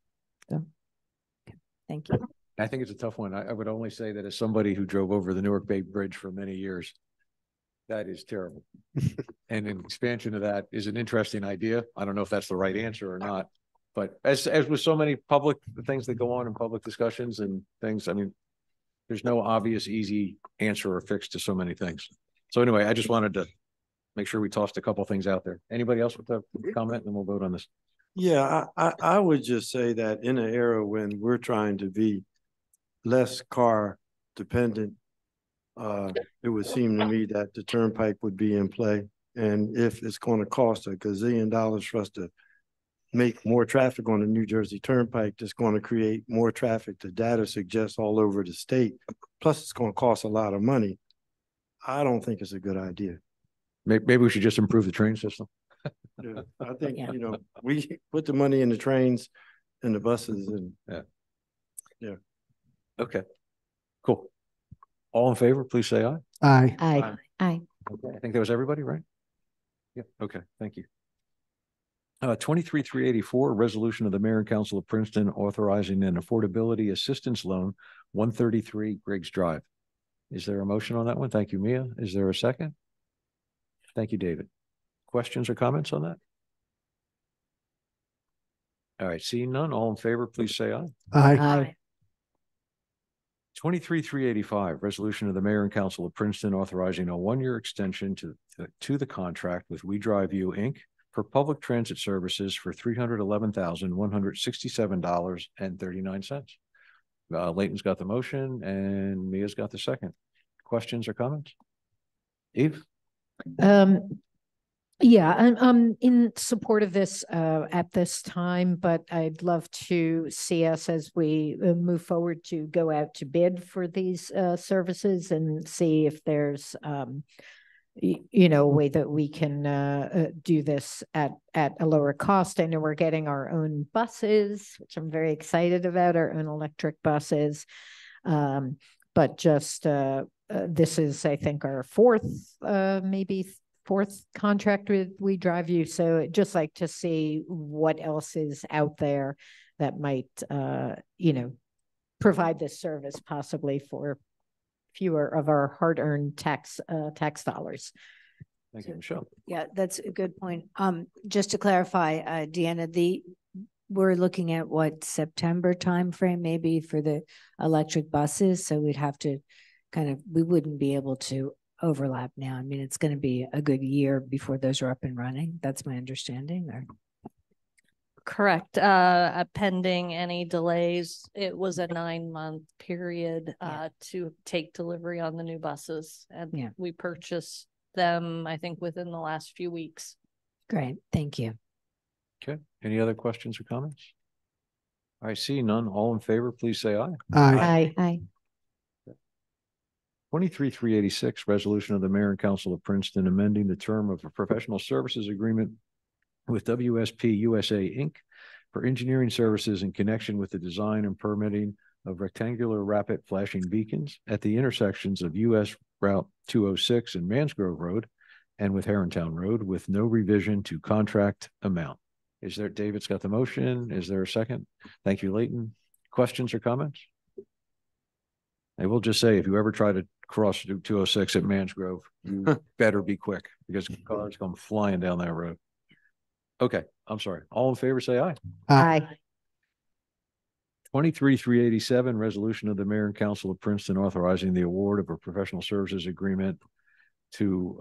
Speaker 4: So thank you.
Speaker 1: I think it's a tough one. I would only say that as somebody who drove over the Newark Bay Bridge for many years, that is terrible. And an expansion of that is an interesting idea. I don't know if that's the right answer or not, but as with so many public things that go on in public discussions and things, I mean, there's no obvious, easy answer or fix to so many things. So anyway, I just wanted to make sure we tossed a couple things out there. Anybody else with a comment? And then we'll vote on this.
Speaker 7: Yeah, I would just say that in an era when we're trying to be less car dependent, it would seem to me that the turnpike would be in play. And if it's going to cost $1 gazillion for us to make more traffic on the New Jersey Turnpike, that's going to create more traffic, the data suggests, all over the state. Plus, it's going to cost a lot of money. I don't think it's a good idea.
Speaker 1: Maybe we should just improve the train system.
Speaker 7: Yeah, I think, we put the money in the trains and the buses and yeah.
Speaker 1: Okay, cool. All in favor, please say aye.
Speaker 3: Aye.
Speaker 6: Aye.
Speaker 1: Okay, I think that was everybody, right? Yeah, okay, thank you. 23-384, resolution of the Mayor and Council of Princeton authorizing an affordability assistance loan, 133 Griggs Drive. Is there a motion on that one? Thank you, Mia. Is there a second? Thank you, David. Questions or comments on that? All right, seeing none, all in favor, please say aye.
Speaker 3: Aye.
Speaker 1: 23-385, resolution of the Mayor and Council of Princeton authorizing a one-year extension to the contract with We Drive You, Inc. for public transit services for $311,167.39. Leighton's got the motion and Mia's got the second. Questions or comments? Eve?
Speaker 6: Yeah, I'm in support of this at this time, but I'd love to see us as we move forward to go out to bid for these services and see if there's a way that we can do this at a lower cost. I know we're getting our own buses, which I'm very excited about, our own electric buses. But just this is, I think, our fourth contract with We Drive You. So I'd just like to see what else is out there that might, provide this service possibly for fewer of our hard-earned tax dollars.
Speaker 1: Thank you, Michelle.
Speaker 4: Yeah, that's a good point. Just to clarify, Deanna, we're looking at what, September timeframe maybe for the electric buses. So we'd have to we wouldn't be able to overlap now. I mean, it's going to be a good year before those are up and running. That's my understanding. Or
Speaker 5: correct. Pending any delays, it was a 9-month period to take delivery on the new buses, and we purchased them, I think, within the last few weeks.
Speaker 4: Great, thank you.
Speaker 1: Okay, any other questions or comments? I see none. All in favor, please say aye.
Speaker 3: Aye.
Speaker 4: Aye.
Speaker 1: 23-386, resolution of the mayor and council of Princeton amending the term of a professional services agreement with WSP USA Inc. for engineering services in connection with the design and permitting of rectangular rapid flashing beacons at the intersections of US Route 206 and Mansgrove Road and with Herrontown Road with no revision to contract amount. Is there, David's got the motion. Is there a second? Thank you, Leighton. Questions or comments? I will just say, if you ever try to cross 206 at Mansgrove, you better be quick because cars come flying down that road. Okay, I'm sorry. All in favor, say aye.
Speaker 4: Aye.
Speaker 1: 23-387, resolution of the mayor and council of Princeton authorizing the award of a professional services agreement to,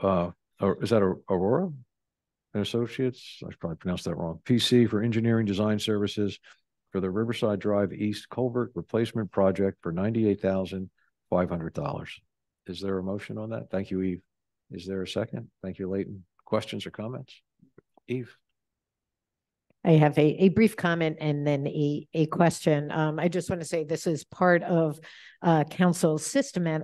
Speaker 1: or is that Aurora and Associates? I probably pronounced that wrong. PC for engineering design services for the Riverside Drive East Culvert Replacement Project for $98,500. Is there a motion on that? Thank you, Eve. Is there a second? Thank you, Leighton. Questions or comments? Eve?
Speaker 6: I have a brief comment and then a question. I just want to say this is part of council's systemic,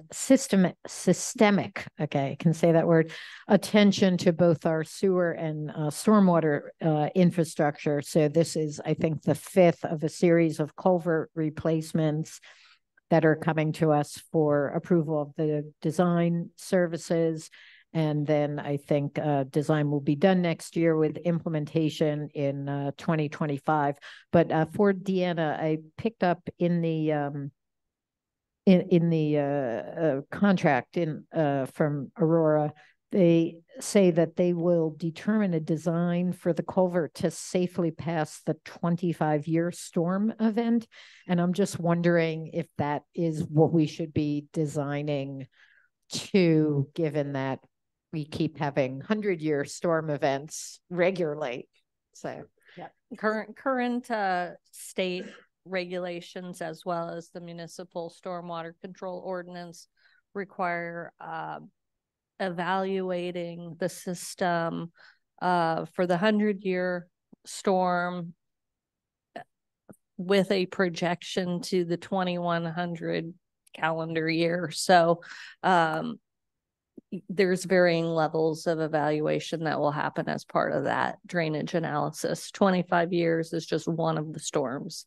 Speaker 6: okay, I can say that word, attention to both our sewer and stormwater infrastructure. So this is, I think, the fifth of a series of culvert replacements that are coming to us for approval of the design services. And then I think design will be done next year with implementation in 2025. But for Deanna, I picked up in the contract from Aurora, they say that they will determine a design for the culvert to safely pass the 25-year storm event. And I'm just wondering if that is what we should be designing to, given that we keep having 100-year storm events regularly. So,
Speaker 5: yeah, current state regulations as well as the municipal stormwater control ordinance require evaluating the system for the 100-year storm with a projection to the 2100 calendar year. So there's varying levels of evaluation that will happen as part of that drainage analysis. 25 years is just one of the storms.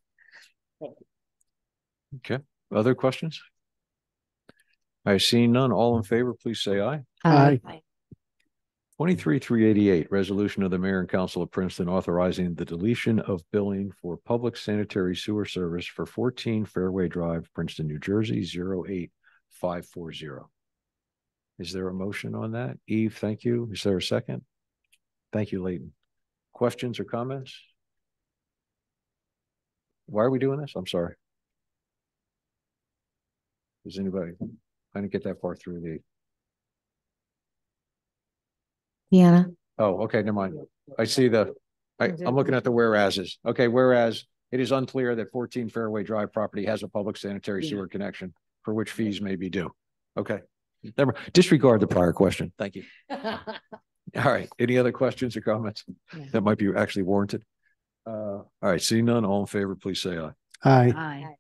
Speaker 1: Okay. Other questions? I see none. All in favor, please say aye.
Speaker 3: Aye.
Speaker 1: 23-388, resolution of the mayor and council of Princeton authorizing the deletion of billing for public sanitary sewer service for 14 Fairway Drive, Princeton, New Jersey, 08540. Is there a motion on that? Eve, thank you. Is there a second? Thank you, Leighton. Questions or comments? Why are we doing this? I'm sorry. Does anybody? I didn't get that far through the.
Speaker 4: Deanna?
Speaker 1: Oh, okay, never mind. I see I'm looking at the whereases. Okay, whereas it is unclear that 14 Fairway Drive property has a public sanitary sewer connection for which fees may be due. Okay. Never disregard the prior question. Thank you. All right. Any other questions or comments that might be actually warranted? All right. Seeing none, all in favor, please say aye.
Speaker 3: Aye.
Speaker 4: Aye.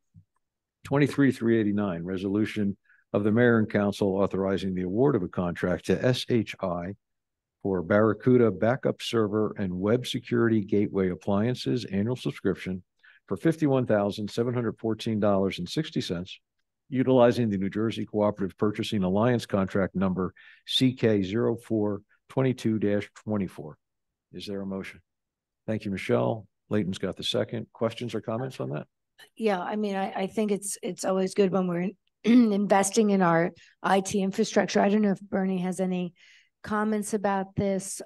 Speaker 1: 23-389, resolution of the mayor and council authorizing the award of a contract to SHI for Barracuda backup server and web security gateway appliances annual subscription for $51,714.60. utilizing the New Jersey Cooperative Purchasing Alliance contract number CK0422-24. Is there a motion? Thank you, Michelle. Leighton's got the second. Questions or comments on that?
Speaker 4: Yeah, I mean, I think it's always good when we're investing in our IT infrastructure. I don't know if Bernie has any comments about this,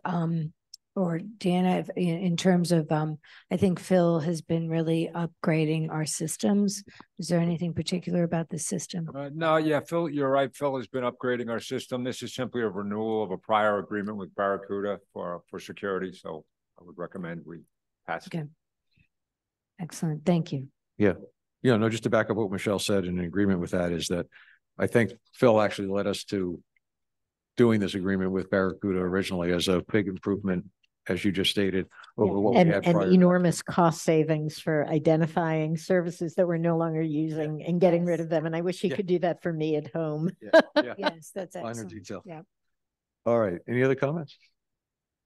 Speaker 4: or Deanna, in terms of, I think Phil has been really upgrading our systems. Is there anything particular about the system?
Speaker 12: No, yeah, Phil, you're right. Phil has been upgrading our system. This is simply a renewal of a prior agreement with Barracuda for security. So I would recommend we pass it.
Speaker 4: Okay. Excellent. Thank you.
Speaker 1: Yeah. Yeah, no, just to back up what Michelle said in agreement with that is that I think Phil actually led us to doing this agreement with Barracuda originally as a big improvement as you just stated, over what we
Speaker 6: And,
Speaker 1: had
Speaker 6: and
Speaker 1: prior. to that.
Speaker 6: enormous cost savings for identifying services that we're no longer using and getting rid of them. And I wish he
Speaker 1: Yeah.
Speaker 6: could do that for me at home.
Speaker 1: Yeah.
Speaker 4: Yes, that's
Speaker 1: Finer
Speaker 4: excellent.
Speaker 1: detail.
Speaker 4: Yeah.
Speaker 1: All right. Any other comments?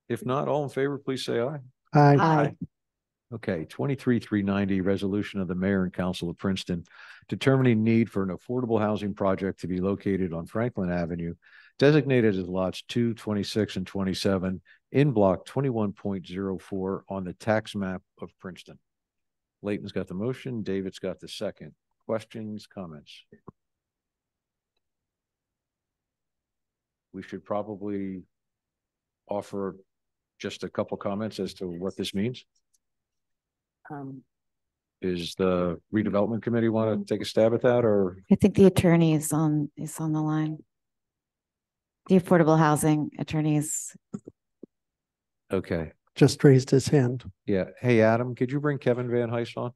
Speaker 1: If not, all in favor, please say aye.
Speaker 3: Aye.
Speaker 6: Aye.
Speaker 1: Okay, 23-390, resolution of the mayor and council of Princeton determining need for an affordable housing project to be located on Franklin Avenue, designated as lots 2, 26, and 27 in block 21.04 on the tax map of Princeton. Layton's got the motion. David's got the second. Questions, comments? We should probably offer just a couple comments as to what this means. Is the redevelopment committee want to take a stab at that, or?
Speaker 13: I think the attorney is on the line. The affordable housing attorneys.
Speaker 1: Okay.
Speaker 3: Just raised his hand.
Speaker 1: Yeah. Hey, Adam, could you bring Kevin Van Heist on?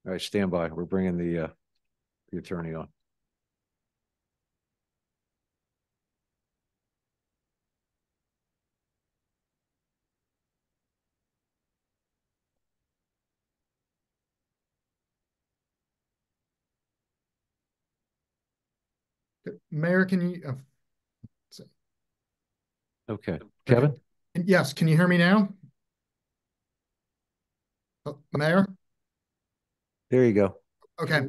Speaker 1: All right, stand by. We're bringing the attorney on.
Speaker 14: Mayor, can you?
Speaker 1: Okay, Kevin?
Speaker 14: Yes, can you hear me now? Mayor?
Speaker 1: There you go.
Speaker 14: Okay,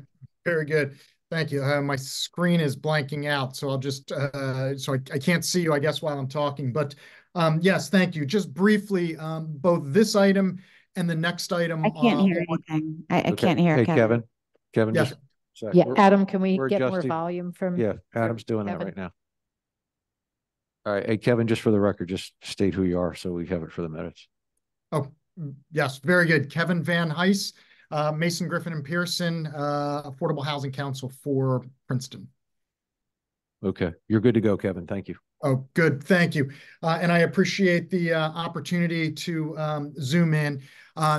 Speaker 14: very good. Thank you. My screen is blanking out, so I'll just, so I can't see you, I guess, while I'm talking. But yes, thank you. Just briefly, both this item and the next item.
Speaker 13: I can't hear anything. I
Speaker 1: Okay.
Speaker 13: can't hear
Speaker 1: Hey,
Speaker 13: Kevin.
Speaker 1: Kevin,
Speaker 14: Yes.
Speaker 1: just a sec.
Speaker 6: Yeah,
Speaker 1: We're-
Speaker 6: Adam, can we
Speaker 1: we're
Speaker 6: get more
Speaker 1: adjusting.
Speaker 6: volume from?
Speaker 1: Yeah, Adam's doing that
Speaker 6: Kevin?
Speaker 1: right now. All right. Hey, Kevin, just for the record, just state who you are so we have it for the minutes.
Speaker 14: Oh, yes, very good. Kevin Van Heist, Mason Griffin and Pearson, Affordable Housing Council for Princeton.
Speaker 1: Okay. You're good to go, Kevin. Thank you.
Speaker 14: Oh, good. Thank you. And I appreciate the opportunity to zoom in.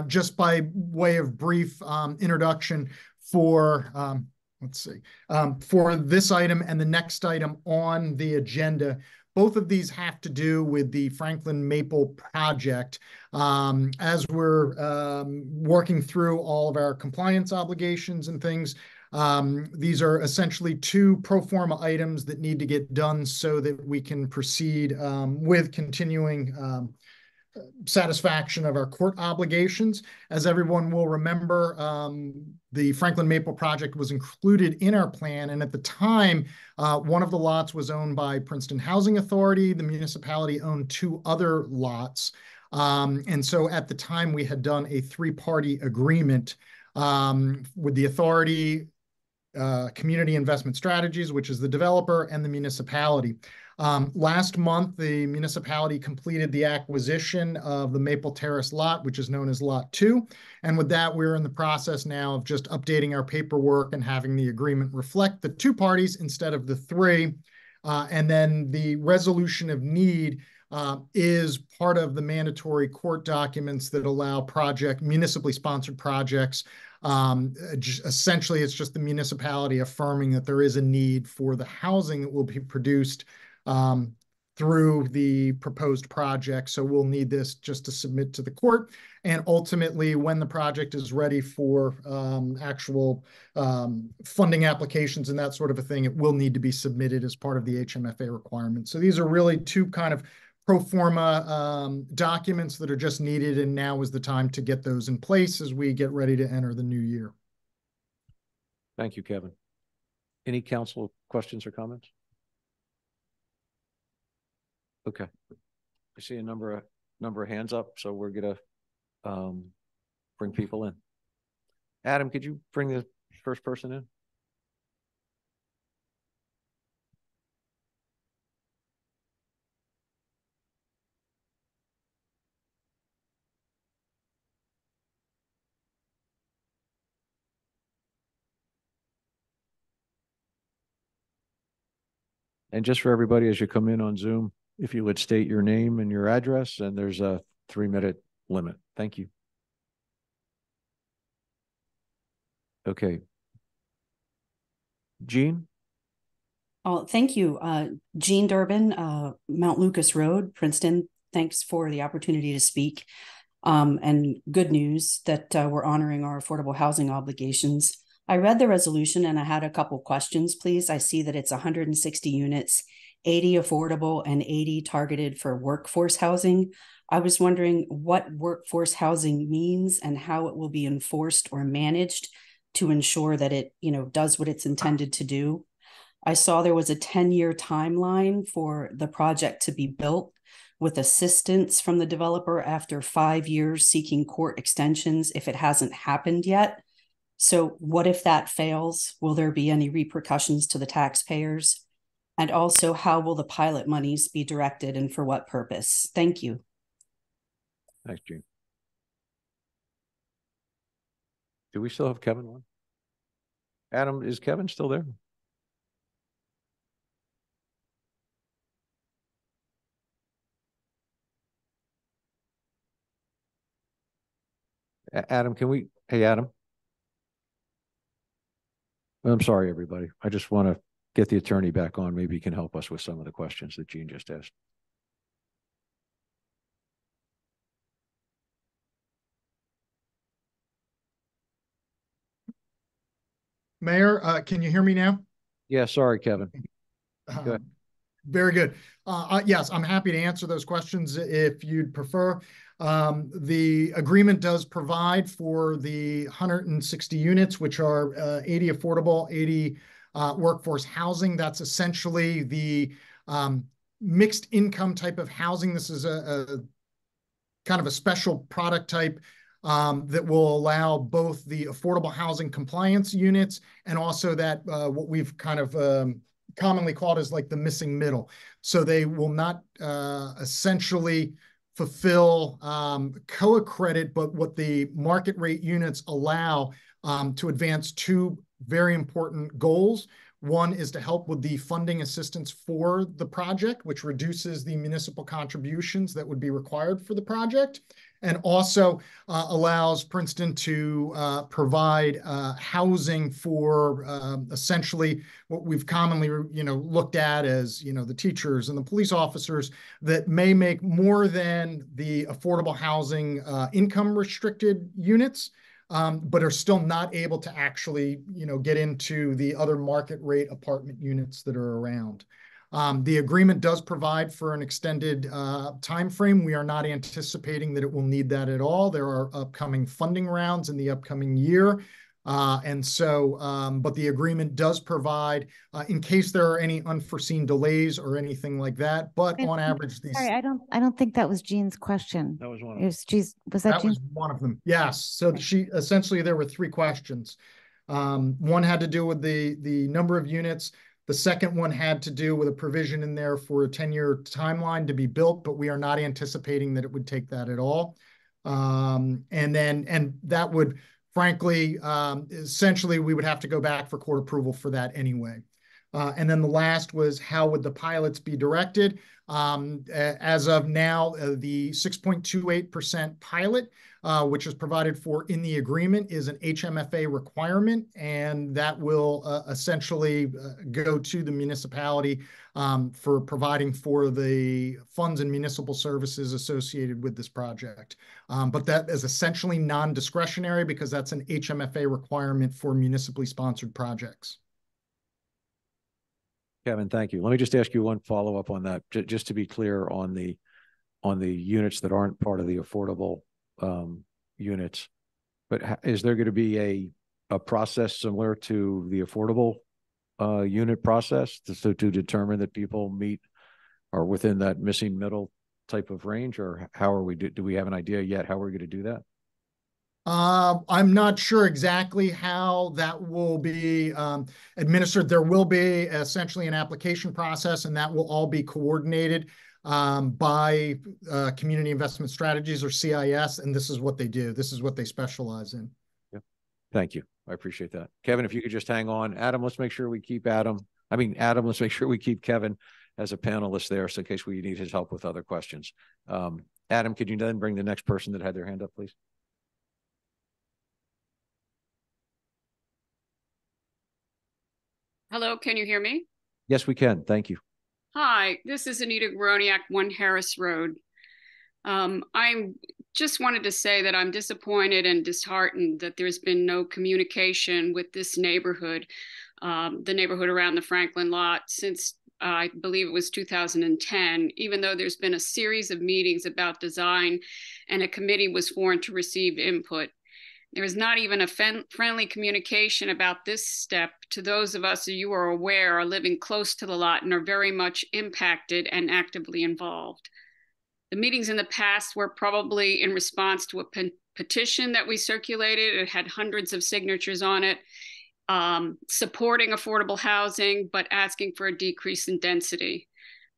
Speaker 14: Just by way of brief introduction for, let's see, for this item and the next item on the agenda. Both of these have to do with the Franklin Maple project. As we're working through all of our compliance obligations and things, these are essentially two pro forma items that need to get done so that we can proceed with continuing satisfaction of our court obligations. As everyone will remember, the Franklin Maple project was included in our plan. And at the time, one of the lots was owned by Princeton Housing Authority. The municipality owned two other lots. And so at the time, we had done a three-party agreement with the authority, Community Investment Strategies, which is the developer, and the municipality. Last month, the municipality completed the acquisition of the Maple Terrace lot, which is known as Lot 2. And with that, we're in the process now of just updating our paperwork and having the agreement reflect the two parties instead of the three. And then the resolution of need is part of the mandatory court documents that allow municipally sponsored projects. Essentially, it's just the municipality affirming that there is a need for the housing that will be produced through the proposed project. So we'll need this just to submit to the court. And ultimately, when the project is ready for actual funding applications and that sort of a thing, it will need to be submitted as part of the HMFA requirements. So these are really two kind of pro forma documents that are just needed. And now is the time to get those in place as we get ready to enter the new year.
Speaker 1: Thank you, Kevin. Any council questions or comments? Okay. I see a number of hands up, so we're gonna bring people in. Adam, could you bring the first person in? And just for everybody, as you come in on Zoom, if you would state your name and your address, and there's a 3-minute limit. Thank you. Okay. Jean?
Speaker 15: Oh, thank you. Jean Durbin, Mount Lucas Road, Princeton. Thanks for the opportunity to speak. And good news that we're honoring our affordable housing obligations. I read the resolution and I had a couple questions, please. I see that it's 160 units, 80 affordable and 80 targeted for workforce housing. I was wondering what workforce housing means and how it will be enforced or managed to ensure that it, does what it's intended to do. I saw there was a 10-year timeline for the project to be built with assistance from the developer after 5 years seeking court extensions if it hasn't happened yet. So what if that fails? Will there be any repercussions to the taxpayers? And also, how will the pilot monies be directed and for what purpose? Thank you.
Speaker 1: Thanks, Jean. Do we still have Kevin on? Adam, is Kevin still there? Adam, hey, Adam. I'm sorry, everybody. I just want to get the attorney back on. Maybe he can help us with some of the questions that Jean just asked.
Speaker 14: Mayor, can you hear me now?
Speaker 1: Yeah, sorry, Kevin. Go ahead.
Speaker 14: Very good. Yes, I'm happy to answer those questions if you'd prefer. The agreement does provide for the 160 units, which are 80 affordable, 80 workforce housing. That's essentially the mixed income type of housing. This is a kind of a special product type that will allow both the affordable housing compliance units and also that what we've kind of commonly called as like the missing middle. So they will not essentially fulfill COA credit, but what the market rate units allow to advance two very important goals. One is to help with the funding assistance for the project, which reduces the municipal contributions that would be required for the project, and also allows Princeton to provide housing for essentially what we've commonly, looked at as, the teachers and the police officers that may make more than the affordable housing income restricted units, but are still not able to actually, get into the other market rate apartment units that are around. The agreement does provide for an extended time frame. We are not anticipating that it will need that at all. There are upcoming funding rounds in the upcoming year. But the agreement does provide in case there are any unforeseen delays or anything like that. But on average, these.
Speaker 13: Sorry, I don't think that was Jean's question.
Speaker 1: That was one.
Speaker 13: That
Speaker 14: was one of them. Yes. So there were three questions. One had to do with the number of units. The second one had to do with a provision in there for a 10-year timeline to be built, but we are not anticipating that it would take that at all. And that would, frankly, essentially, we would have to go back for court approval for that anyway. And then the last was how would the pilots be directed? As of now, the 6.28% pilot, which is provided for in the agreement, is an HMFA requirement, and that will essentially go to the municipality for providing for the funds and municipal services associated with this project. But that is essentially non-discretionary because that's an HMFA requirement for municipally sponsored projects.
Speaker 1: Kevin, thank you. Let me just ask you one follow-up on that, just to be clear on the units that aren't part of the affordable units. But is there going to be a process similar to the affordable unit process to determine that people meet or within that missing middle type of range, or how are we? Do we have an idea yet how we're going to do that?
Speaker 14: I'm not sure exactly how that will be administered. There will be essentially an application process, and that will all be coordinated by Community Investment Strategies, or CIS, and this is what they do. This is what they specialize in.
Speaker 1: Yeah. Thank you. I appreciate that. Kevin, if you could just hang on. Adam, let's make sure we keep Adam, let's make sure we keep Kevin as a panelist there, so in case we need his help with other questions. Adam, could you then bring the next person that had their hand up, please?
Speaker 16: Hello, can you hear me?
Speaker 1: Yes, we can. Thank you.
Speaker 16: Hi, this is Anita Groniak, 1 Harris Road. I just wanted to say that I'm disappointed and disheartened that there's been no communication with this neighborhood, the neighborhood around the Franklin lot, since I believe it was 2010, even though there's been a series of meetings about design and a committee was formed to receive input. There is not even a friendly communication about this step to those of us who you are aware are living close to the lot and are very much impacted and actively involved. The meetings in the past were probably in response to a petition that we circulated. It had hundreds of signatures on it, supporting affordable housing, but asking for a decrease in density.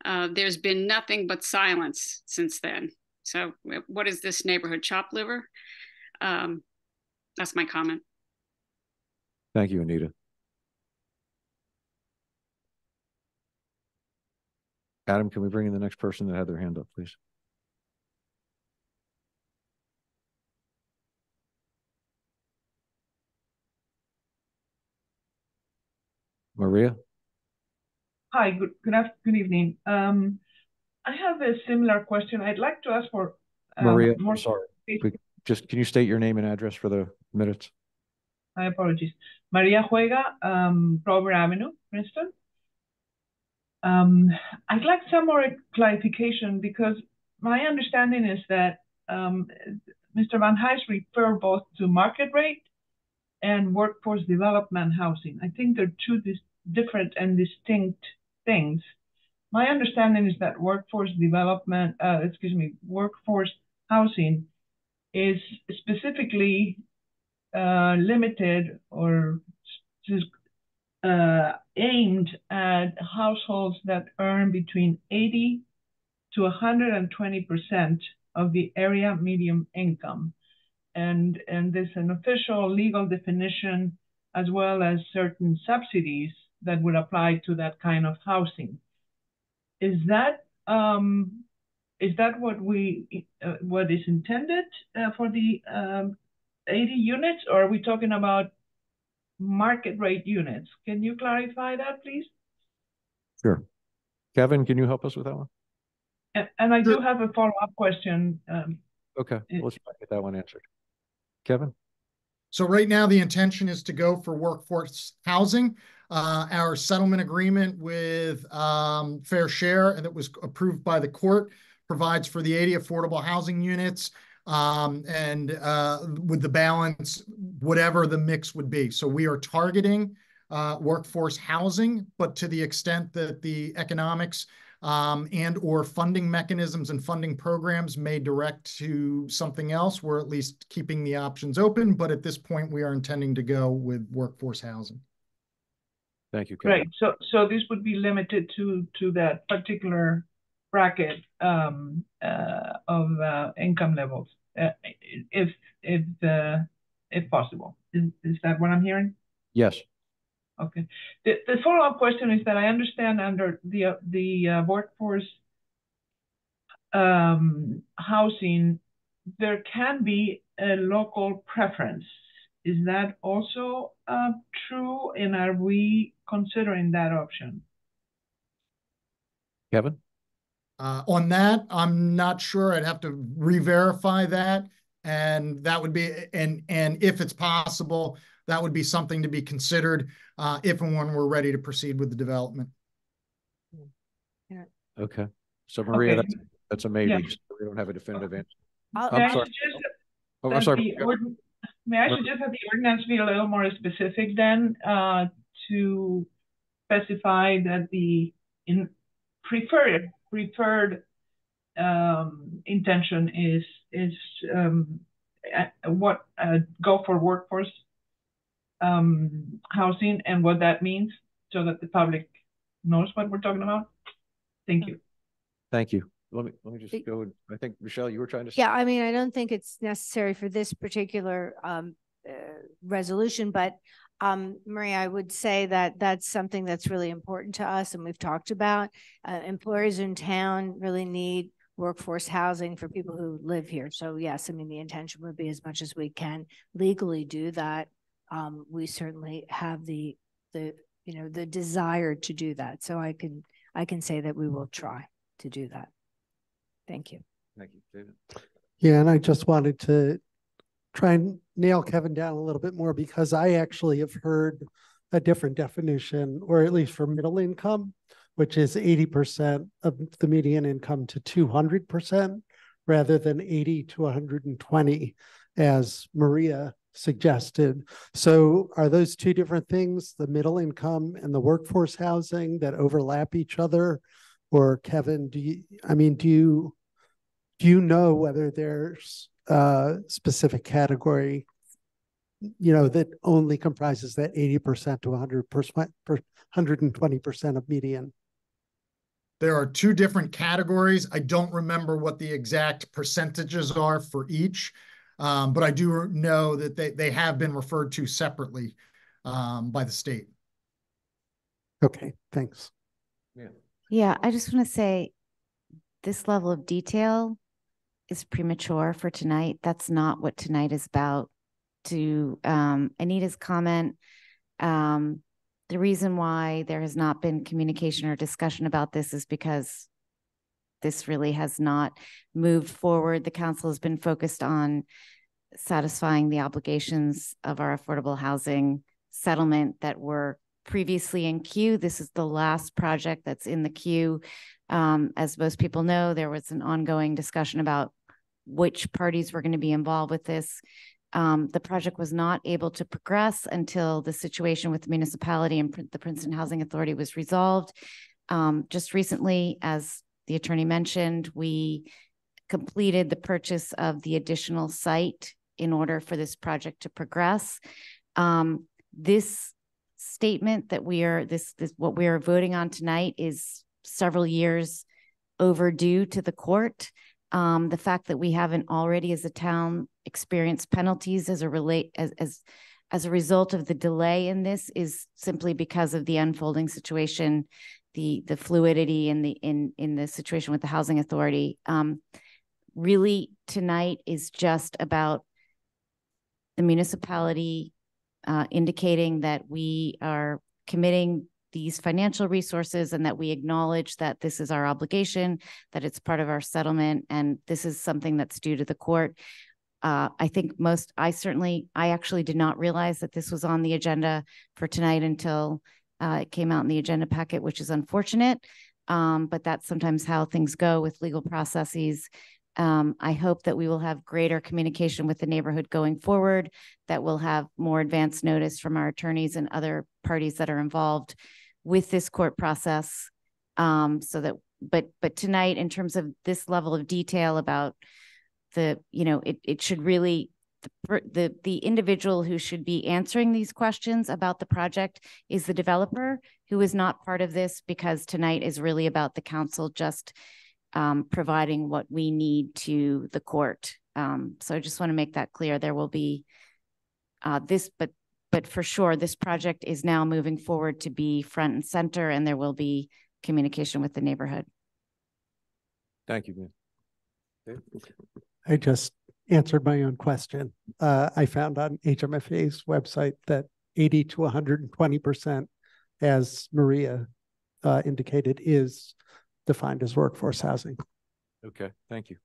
Speaker 16: There's been nothing but silence since then. So what is this neighborhood, chopped liver? That's my comment.
Speaker 1: Thank you, Anita. Adam, can we bring in the next person that had their hand up, please? Maria?
Speaker 17: Hi, good evening. I have a similar question. I'd like to ask for
Speaker 1: Maria,
Speaker 17: more.
Speaker 1: I'm sorry. Can you state your name and address for the minutes?
Speaker 17: My apologies. Maria Juega, Prover Avenue, Princeton. I'd like some more clarification because my understanding is that Mr. Van Hise referred both to market rate and workforce development housing. I think they're two different and distinct things. My understanding is that workforce housing is specifically limited or aimed at households that earn between 80 to 120% of the area median income. And there's an official legal definition as well as certain subsidies that would apply to that kind of housing. Is that what is intended for the 80 units, or are we talking about market rate units? Can you clarify that, please?
Speaker 1: Sure. Kevin, can you help us with that one?
Speaker 17: And I do have a follow-up question.
Speaker 1: Okay, let's try to get that one answered. Kevin?
Speaker 14: So right now, the intention is to go for workforce housing. Our settlement agreement with Fair Share, and it was approved by the court, provides for the 80 affordable housing units and with the balance, whatever the mix would be. So we are targeting workforce housing, but to the extent that the economics and or funding mechanisms and funding programs may direct to something else, we're at least keeping the options open. But at this point, we are intending to go with workforce housing.
Speaker 1: Thank you, Kevin.
Speaker 17: Great. So this would be limited to that particular bracket of income levels, if possible. Is that what I'm hearing?
Speaker 1: Yes.
Speaker 17: Okay. The follow-up question is that I understand under the workforce housing, there can be a local preference. Is that also true? And are we considering that option?
Speaker 1: Kevin?
Speaker 14: On that, I'm not sure. I'd have to re-verify that. And that would be, and if it's possible, that would be something to be considered if and when we're ready to proceed with the development.
Speaker 1: Okay. So Maria,
Speaker 17: Okay.
Speaker 1: that's a maybe.
Speaker 17: Yeah.
Speaker 1: So we don't have a definitive answer.
Speaker 17: May
Speaker 1: I'm
Speaker 17: I
Speaker 1: sorry.
Speaker 17: suggest
Speaker 1: Oh,
Speaker 17: that
Speaker 1: I'm sorry.
Speaker 17: may I suggest that the ordinance be a little more specific then to specify that the preferred intention is go for workforce housing and what that means so that the public knows what we're talking about? Thank you.
Speaker 1: Thank you. Let me just go. I think, Michelle, you were trying to say.
Speaker 4: Yeah, I mean, I don't think it's necessary for this particular resolution, but Maria, I would say that that's something that's really important to us and we've talked about. Employers in town really need workforce housing for people who live here. So yes, I mean, the intention would be as much as we can legally do that. We certainly have the desire to do that. So I can say that we will try to do that. Thank you.
Speaker 1: Thank you, David.
Speaker 3: Yeah, and I just wanted to try and nail Kevin down a little bit more, because I actually have heard a different definition, or at least for middle income, which is 80% of the median income to 200% rather than 80 to 120, as Maria suggested. So are those two different things, the middle income and the workforce housing, that overlap each other? Or Kevin, do you know whether there's a specific category, that only comprises that 80% to 100%, 120% of median?
Speaker 14: There are two different categories. I don't remember what the exact percentages are for each, but I do know that they have been referred to separately by the state.
Speaker 3: Okay, thanks.
Speaker 13: Yeah, I just want to say this level of detail is premature for tonight. That's not what tonight is about. To Anita's comment, the reason why there has not been communication or discussion about this is because this really has not moved forward. The council has been focused on satisfying the obligations of our affordable housing settlement that were previously in queue. This is the last project that's in the queue. As most people know, there was an ongoing discussion about which parties were going to be involved with this. The project was not able to progress until the situation with the municipality and the Princeton Housing Authority was resolved. Just recently, as the attorney mentioned, we completed the purchase of the additional site in order for this project to progress. This statement that what we are voting on tonight is several years overdue to the court. The fact that we haven't already as a town experienced penalties as a result of the delay in this is simply because of the unfolding situation, the fluidity in the situation with the housing authority. Really, tonight is just about the municipality indicating that we are committing these financial resources and that we acknowledge that this is our obligation, that it's part of our settlement, and this is something that's due to the court. I think I actually did not realize that this was on the agenda for tonight until it came out in the agenda packet, which is unfortunate. But that's sometimes how things go with legal processes. I hope that we will have greater communication with the neighborhood going forward, that we'll have more advance notice from our attorneys and other parties that are involved with this court process. But tonight, in terms of this level of detail about it should really, the individual who should be answering these questions about the project is the developer, who is not part of this, because tonight is really about the council just providing what we need to the court. So I just want to make that clear. There will be but for sure, this project is now moving forward to be front and center, and there will be communication with the neighborhood.
Speaker 1: Thank you, Ben.
Speaker 3: I just answered my own question. I found on HMFA's website that 80 to 120%, as Maria indicated, is defined as workforce housing.
Speaker 1: Okay, thank you.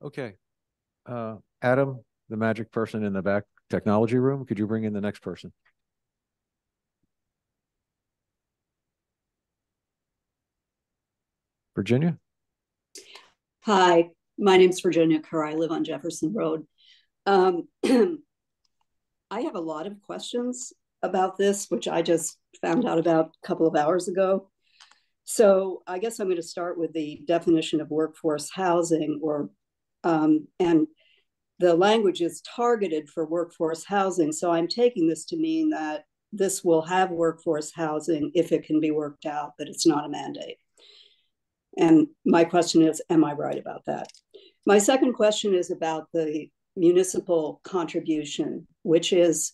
Speaker 1: Okay. Adam, the magic person in the back technology room, could you bring in the next person? Virginia?
Speaker 18: Hi, my name's Virginia Kerr. I live on Jefferson Road. I have a lot of questions about this, which I just found out about a couple of hours ago. So I guess I'm going to start with the definition of workforce housing, and the language is targeted for workforce housing. So I'm taking this to mean that this will have workforce housing if it can be worked out, but it's not a mandate. And my question is, am I right about that? My second question is about the municipal contribution, which is,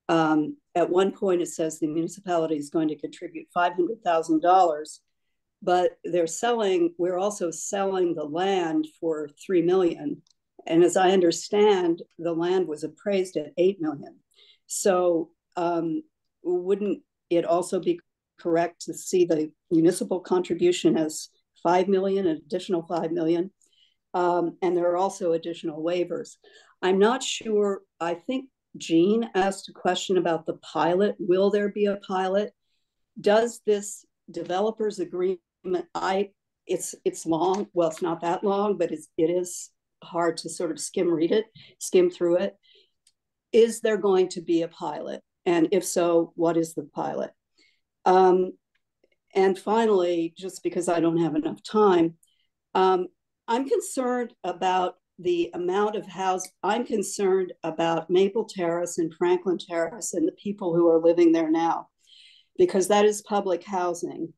Speaker 18: at one point it says the municipality is going to contribute $500,000 but we're also selling the land for 3 million. And as I understand, the land was appraised at 8 million. So wouldn't it also be correct to see the municipal contribution as 5 million, an additional 5 million? And there are also additional waivers. I'm not sure. I think Jean asked a question about the pilot. Will there be a pilot? Does this developers agreement, it's long. Well, it's not that long, but it is hard to sort of skim through it. Is there going to be a pilot? And if so, what is the pilot? And finally, just because I don't have enough time, I'm concerned about the amount of I'm concerned about Maple Terrace and Franklin Terrace and the people who are living there now, because that is public housing.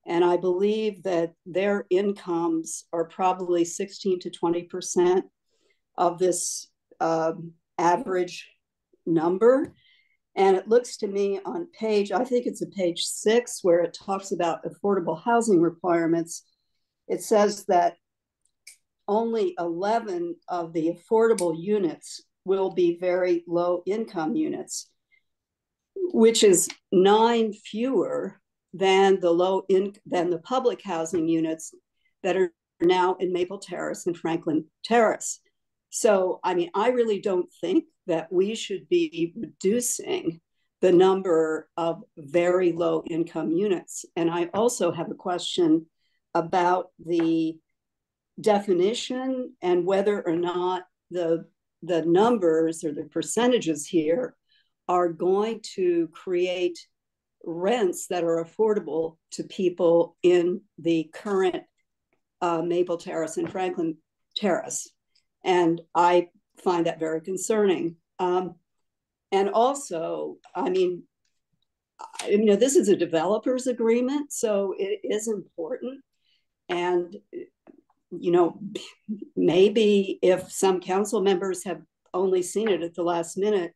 Speaker 18: And I believe that their incomes are probably 16 to 20% of this average number. And it looks to me on I think it's page 6, where it talks about affordable housing requirements. It says that only 11 of the affordable units will be very low income units, which is 9 fewer than the public housing units that are now in Maple Terrace and Franklin Terrace. So, I mean, I really don't think that we should be reducing the number of very low income units. And I also have a question about the definition and whether or not the numbers or the percentages here are going to create rents that are affordable to people in the current Maple Terrace and Franklin Terrace. And I find that very concerning. And also, I mean, this is a developer's agreement, so it is important. And, maybe if some council members have only seen it at the last minute,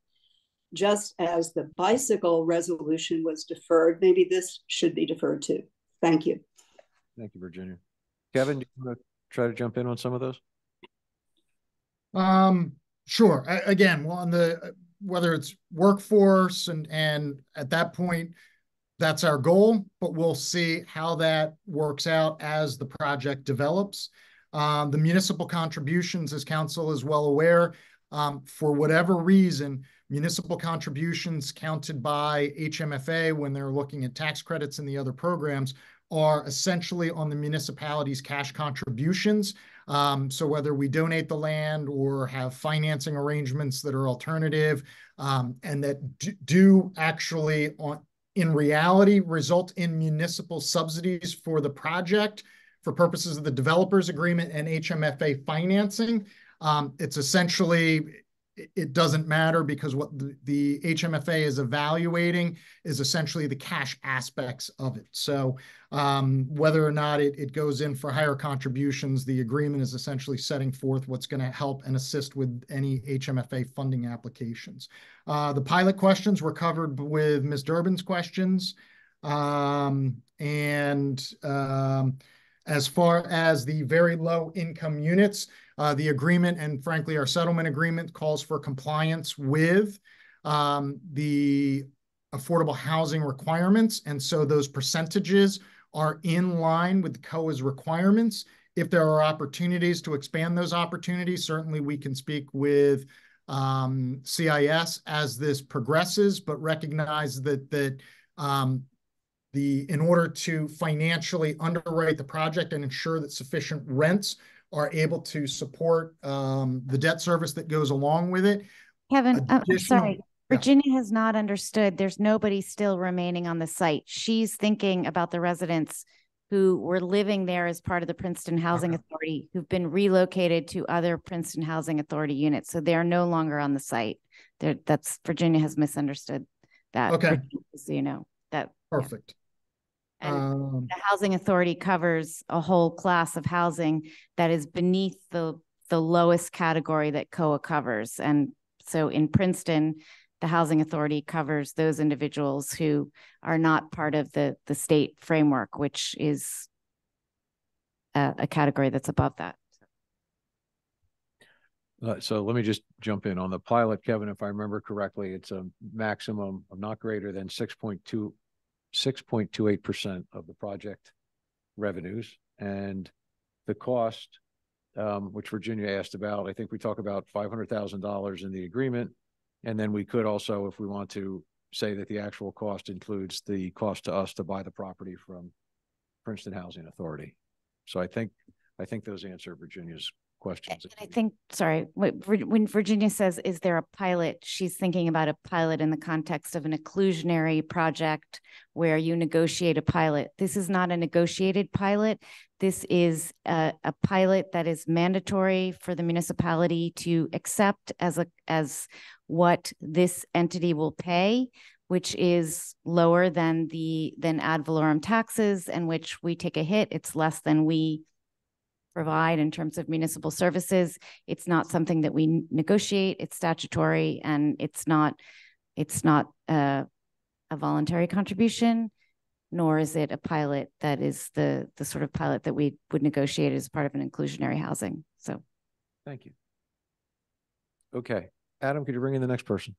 Speaker 18: just as the bicycle resolution was deferred, maybe this should be deferred too. Thank you.
Speaker 1: Thank you, Virginia. Kevin, do you want to try to jump in on some of those?
Speaker 14: Sure. Again, on whether it's workforce and at that point, that's our goal, but we'll see how that works out as the project develops. The municipal contributions, as council is well aware, for whatever reason, municipal contributions counted by HMFA when they're looking at tax credits and the other programs are essentially on the municipality's cash contributions. So whether we donate the land or have financing arrangements that are alternative and that do actually in reality result in municipal subsidies for the project for purposes of the developers agreement and HMFA financing, it's essentially, it doesn't matter because what the HMFA is evaluating is essentially the cash aspects of it. So whether or not it goes in for higher contributions, the agreement is essentially setting forth what's going to help and assist with any HMFA funding applications. The pilot questions were covered with Ms. Durbin's questions. As far as the very low income units, the agreement and frankly, our settlement agreement calls for compliance with the affordable housing requirements. And so those percentages are in line with COA's requirements. If there are opportunities to expand those opportunities, certainly we can speak with CIS as this progresses, but recognize that in order to financially underwrite the project and ensure that sufficient rents are able to support the debt service that goes along with it.
Speaker 13: Kevin, I'm sorry. Virginia has not understood. There's nobody still remaining on the site. She's thinking about the residents who were living there as part of the Princeton Housing Authority, who've been relocated to other Princeton Housing Authority units. So they're no longer on the site. Virginia has misunderstood that.
Speaker 14: Okay.
Speaker 13: So you know that.
Speaker 14: Perfect.
Speaker 13: And the housing authority covers a whole class of housing that is beneath the lowest category that COA covers. And so in Princeton, the housing authority covers those individuals who are not part of the state framework, which is a category that's above that.
Speaker 1: So let me just jump in on the pilot, Kevin. If I remember correctly, it's a maximum of not greater than 6.28% of the project revenues. And the cost, which Virginia asked about, I think we talk about $500,000 in the agreement. And then we could also, if we want to, say that the actual cost includes the cost to us to buy the property from Princeton Housing Authority. So I think those answer Virginia's questions.
Speaker 13: And I think, sorry, when Virginia says, is there a pilot, she's thinking about a pilot in the context of an inclusionary project where you negotiate a pilot. This is not a negotiated pilot. This is a pilot that is mandatory for the municipality to accept as what this entity will pay, which is lower than ad valorem taxes, and which we take a hit. It's less than we provide in terms of municipal services. It's not something that we negotiate. It's statutory, and it's not a voluntary contribution, nor is it a pilot that is the sort of pilot that we would negotiate as part of an inclusionary housing. So
Speaker 1: thank you. Okay, Adam, could you bring in the next person?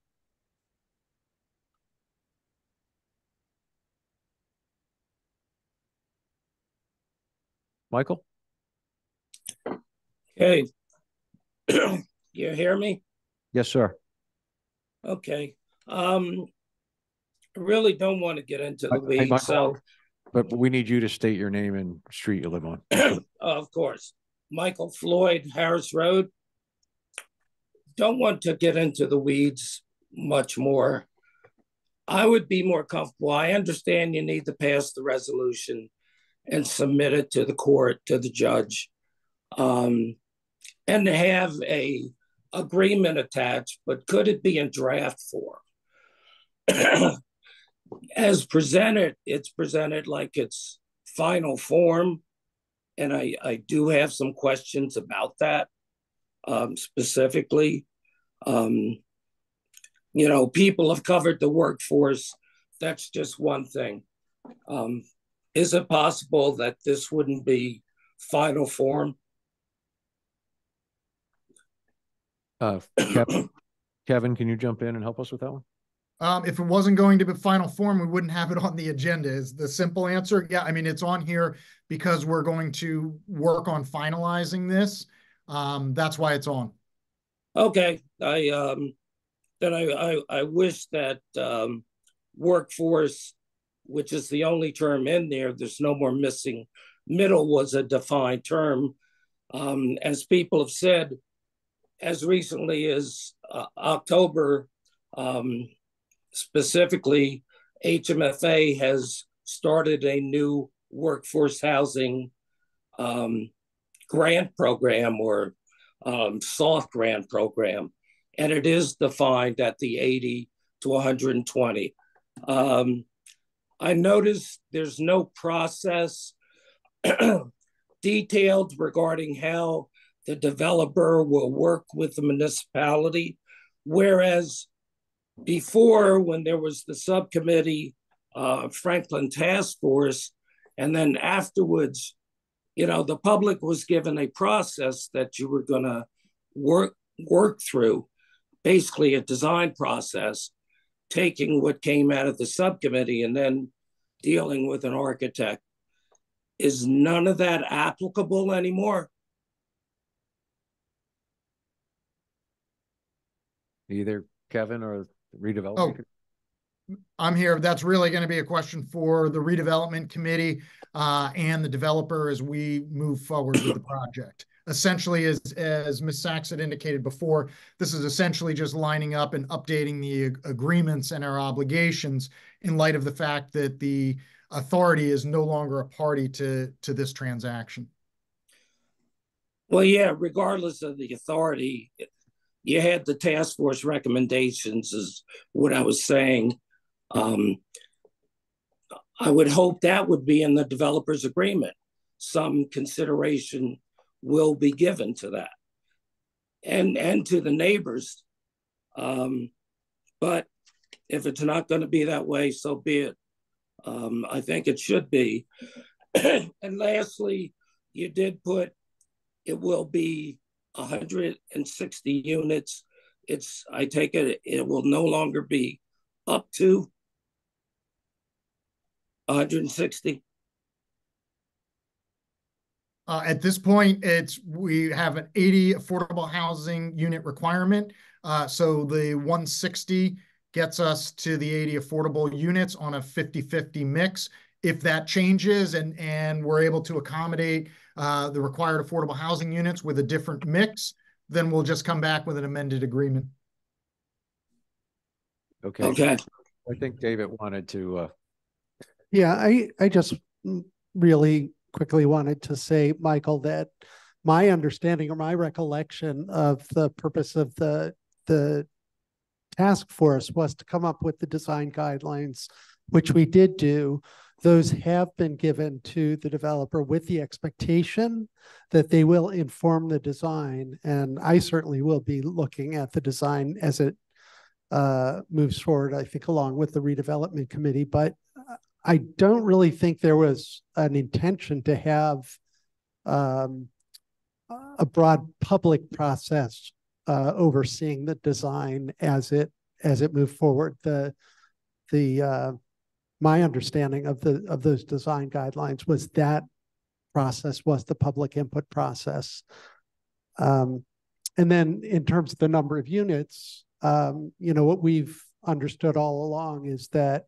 Speaker 1: Michael?
Speaker 19: Hey, you hear me?
Speaker 1: Yes, sir.
Speaker 19: Okay. I really don't want to get into the weeds,
Speaker 1: Michael, but we need you to state your name and street you live on.
Speaker 19: Of course. Michael Floyd, Harris Road. Don't want to get into the weeds much more. I would be more comfortable. I understand you need to pass the resolution and submit it to the court, to the judge. And have a agreement attached, but could it be in draft form? As presented, it's presented like it's final form, and I do have some questions about that, specifically. You know, people have covered the workforce. That's just one thing. Is it possible that this wouldn't be final form?
Speaker 1: Kevin, can you jump in and help us with that one?
Speaker 14: If it wasn't going to be final form, we wouldn't have it on the agenda is the simple answer. Yeah, I mean, it's on here because we're going to work on finalizing this. That's why it's on.
Speaker 19: Okay. I wish that workforce, which is the only term in there, there's no more missing. Middle was a defined term. As people have said, as recently as October, specifically, HMFA has started a new workforce housing grant program or soft grant program, and it is defined at the 80 to 120. I noticed there's no process detailed regarding how the developer will work with the municipality, whereas before, when there was the subcommittee, Franklin Task Force, and then afterwards, you know, the public was given a process that you were going to work through, basically a design process, taking what came out of the subcommittee and then dealing with an architect. Is none of that applicable anymore?
Speaker 1: Either Kevin or redevelopment.
Speaker 14: Oh, I'm here. That's really going to be a question for the redevelopment committee and the developer as we move forward with the project. Essentially, as Ms. Sachs had indicated before, this is essentially just lining up and updating the agreements and our obligations in light of the fact that the authority is no longer a party to this transaction.
Speaker 19: Well, yeah, regardless of the authority, you had the task force recommendations is what I was saying. I would hope that would be in the developer's agreement. Some consideration will be given to that and to the neighbors. But if it's not going to be that way, so be it. I think it should be. And lastly, you did put it will be 160 units. I take it will no longer be up to 160.
Speaker 14: At this point, we have an 80 affordable housing unit requirement. So the 160 gets us to the 80 affordable units on a 50-50 mix. If that changes and we're able to accommodate the required affordable housing units with a different mix, then we'll just come back with an amended agreement.
Speaker 1: Okay.
Speaker 19: Okay.
Speaker 1: I think David wanted to.
Speaker 3: Yeah, I just really quickly wanted to say, Michael, that my understanding or my recollection of the purpose of the task force was to come up with the design guidelines, which we did do. Those have been given to the developer with the expectation that they will inform the design. And I certainly will be looking at the design as it moves forward, I think, along with the redevelopment committee. But I don't really think there was an intention to have a broad public process overseeing the design as it moved forward. My understanding of those design guidelines was that process was the public input process. And then in terms of the number of units, what we've understood all along is that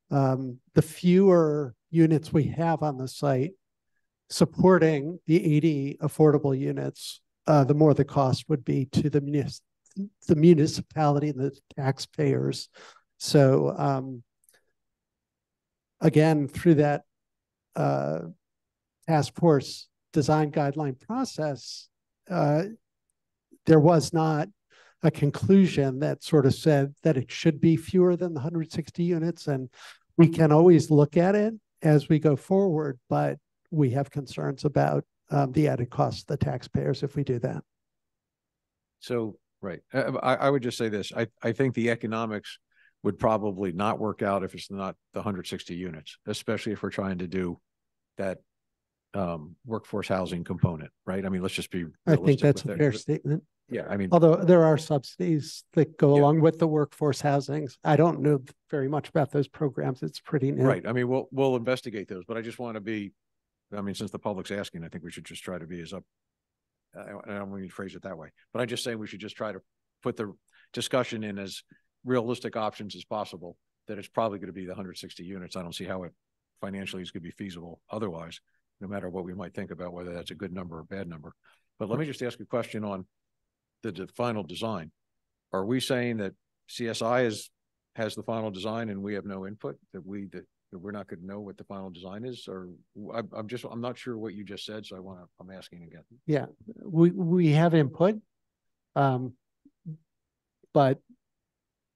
Speaker 3: the fewer units we have on the site supporting the 80 affordable units, the more the cost would be to the municipality and the taxpayers. So again, through that task force design guideline process, there was not a conclusion that sort of said that it should be fewer than the 160 units. And we can always look at it as we go forward, but we have concerns about the added cost to the taxpayers if we do that.
Speaker 1: So, right. I would just say this. I think the economics would probably not work out if it's not the 160 units, especially if we're trying to do that workforce housing component, right? I mean, let's just be realistic.
Speaker 3: I think that's a fair statement.
Speaker 1: Yeah, I mean,
Speaker 3: although there are subsidies that go along with the workforce housings. I don't know very much about those programs. It's pretty new.
Speaker 1: Right. I mean, we'll investigate those, but I just want to be, I mean, since the public's asking, I think we should just try to be as up. I don't want to phrase it that way, but I'm just saying we should just try to put the discussion in as realistic options as possible, that it's probably going to be the 160 units. I don't see how it financially is going to be feasible otherwise, no matter what we might think about whether that's a good number or bad number. But let me just ask a question on the final design. Are we saying that CSI has the final design and we have no input, that we're not going to know what the final design is? Or I'm not sure what you just said, so I'm asking again.
Speaker 3: Yeah, we have input, but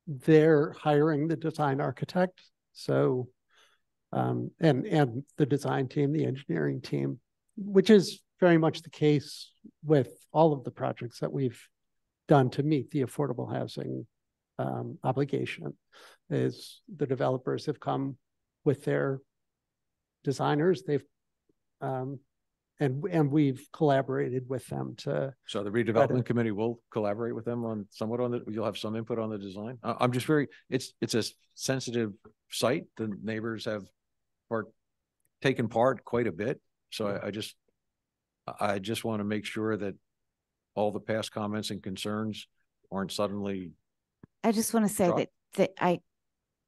Speaker 3: they're hiring the design architect. So, and the design team, the engineering team, which is very much the case with all of the projects that we've done to meet the affordable housing obligation, is the developers have come with their designers. They've and we've collaborated with them to.
Speaker 1: So the redevelopment committee will collaborate with them on you'll have some input on the design. I'm just it's a sensitive site. The neighbors have taken part quite a bit. So I just want to make sure that all the past comments and concerns aren't suddenly.
Speaker 13: I just want to say that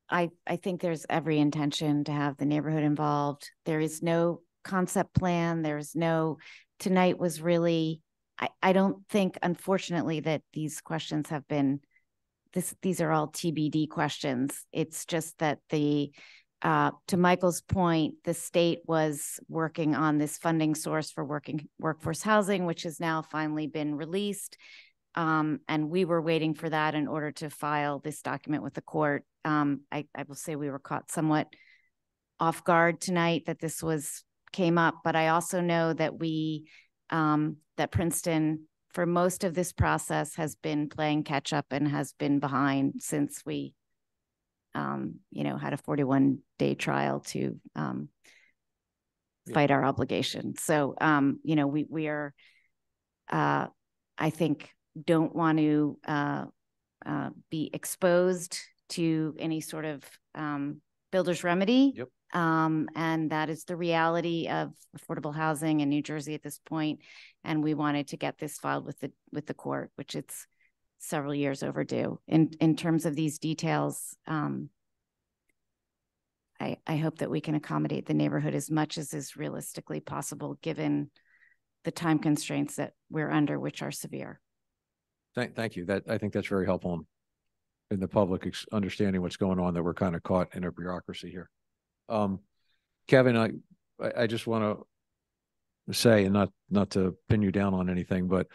Speaker 13: I think there's every intention to have the neighborhood involved. There is no concept plan. There's no, tonight was really, I don't think, unfortunately, that these questions have been, these are all TBD questions. It's just that to Michael's point, the state was working on this funding source for workforce housing, which has now finally been released. And we were waiting for that in order to file this document with the court. I will say we were caught somewhat off guard tonight that this came up, but I also know that that Princeton, for most of this process, has been playing catch up and has been behind since we had a 41-day trial to fight our obligation. So, you know, we are, I think, don't want to be exposed to any sort of builder's remedy.
Speaker 1: Yep.
Speaker 13: And that is the reality of affordable housing in New Jersey at this point. And we wanted to get this filed with the court, which it's several years overdue. In terms of these details, I hope that we can accommodate the neighborhood as much as is realistically possible, given the time constraints that we're under, which are severe.
Speaker 1: Thank you. I think that's very helpful in the public understanding what's going on, that we're kind of caught in a bureaucracy here. Kevin, I just want to say, and not to pin you down on anything, but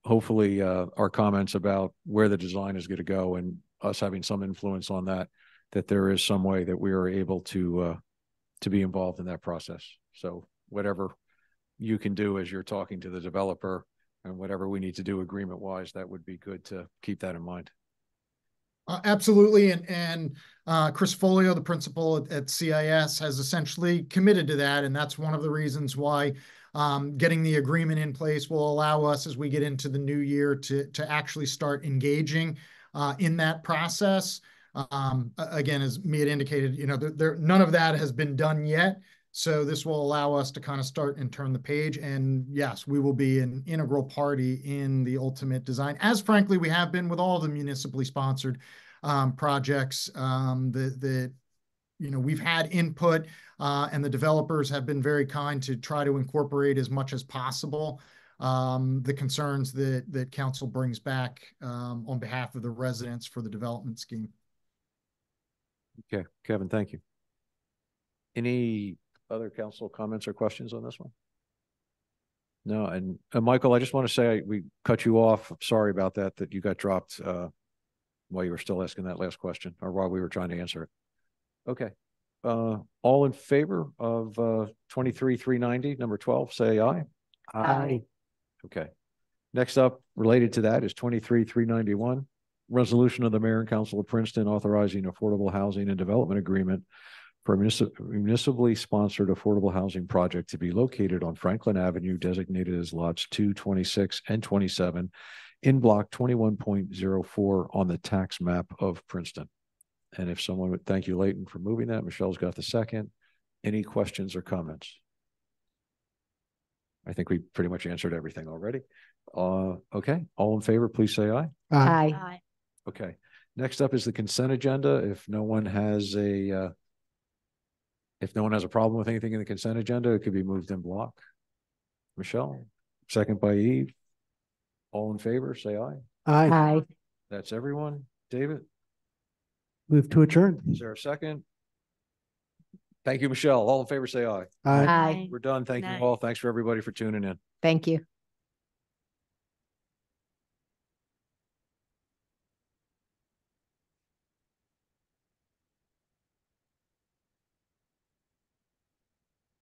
Speaker 1: hopefully our comments about where the design is going to go and us having some influence on that there is some way that we are able to be involved in that process. So whatever you can do as you're talking to the developer and whatever we need to do agreement wise, that would be good to keep that in mind.
Speaker 14: Absolutely. And Chris Folio, the principal at CIS, has essentially committed to that. And that's one of the reasons why getting the agreement in place will allow us, as we get into the new year, to actually start engaging in that process. Again, as Mia had indicated, you know, none of that has been done yet. So this will allow us to kind of start and turn the page. And yes, we will be an integral party in the ultimate design, as frankly we have been with all the municipally sponsored projects that you know, we've had input and the developers have been very kind to try to incorporate as much as possible the concerns that council brings back on behalf of the residents for the development scheme.
Speaker 1: Okay, Kevin, thank you. Any other council comments or questions on this one? No, and Michael, I just want to say we cut you off. Sorry about that you got dropped while you were still asking that last question, or while we were trying to answer it. Okay. All in favor of 23-390, number 12, say aye.
Speaker 3: Aye.
Speaker 1: Okay. Next up, related to that, is 23-391. Resolution of the Mayor and Council of Princeton authorizing affordable housing and development agreement for a municipally sponsored affordable housing project to be located on Franklin Avenue, designated as lots 2, 26, and 27 in block 21.04 on the tax map of Princeton. And if someone would, thank you, Leighton, for moving that. Michelle's got the second. Any questions or comments? I think we pretty much answered everything already. Okay, all in favor, please say aye.
Speaker 6: Aye.
Speaker 4: Aye.
Speaker 1: Okay, next up is the consent agenda. If no one has a problem with anything in the consent agenda, it could be moved in block. Michelle, second by Eve. All in favor, say aye.
Speaker 3: Aye.
Speaker 6: Aye.
Speaker 1: That's everyone. David,
Speaker 3: Move to adjourn.
Speaker 1: is there a second? Thank you, Michelle. All in favor, say aye.
Speaker 3: Aye.
Speaker 6: Aye.
Speaker 1: We're done. Thank you
Speaker 4: Nice.
Speaker 1: all. Thanks for everybody for tuning in.
Speaker 6: Thank you.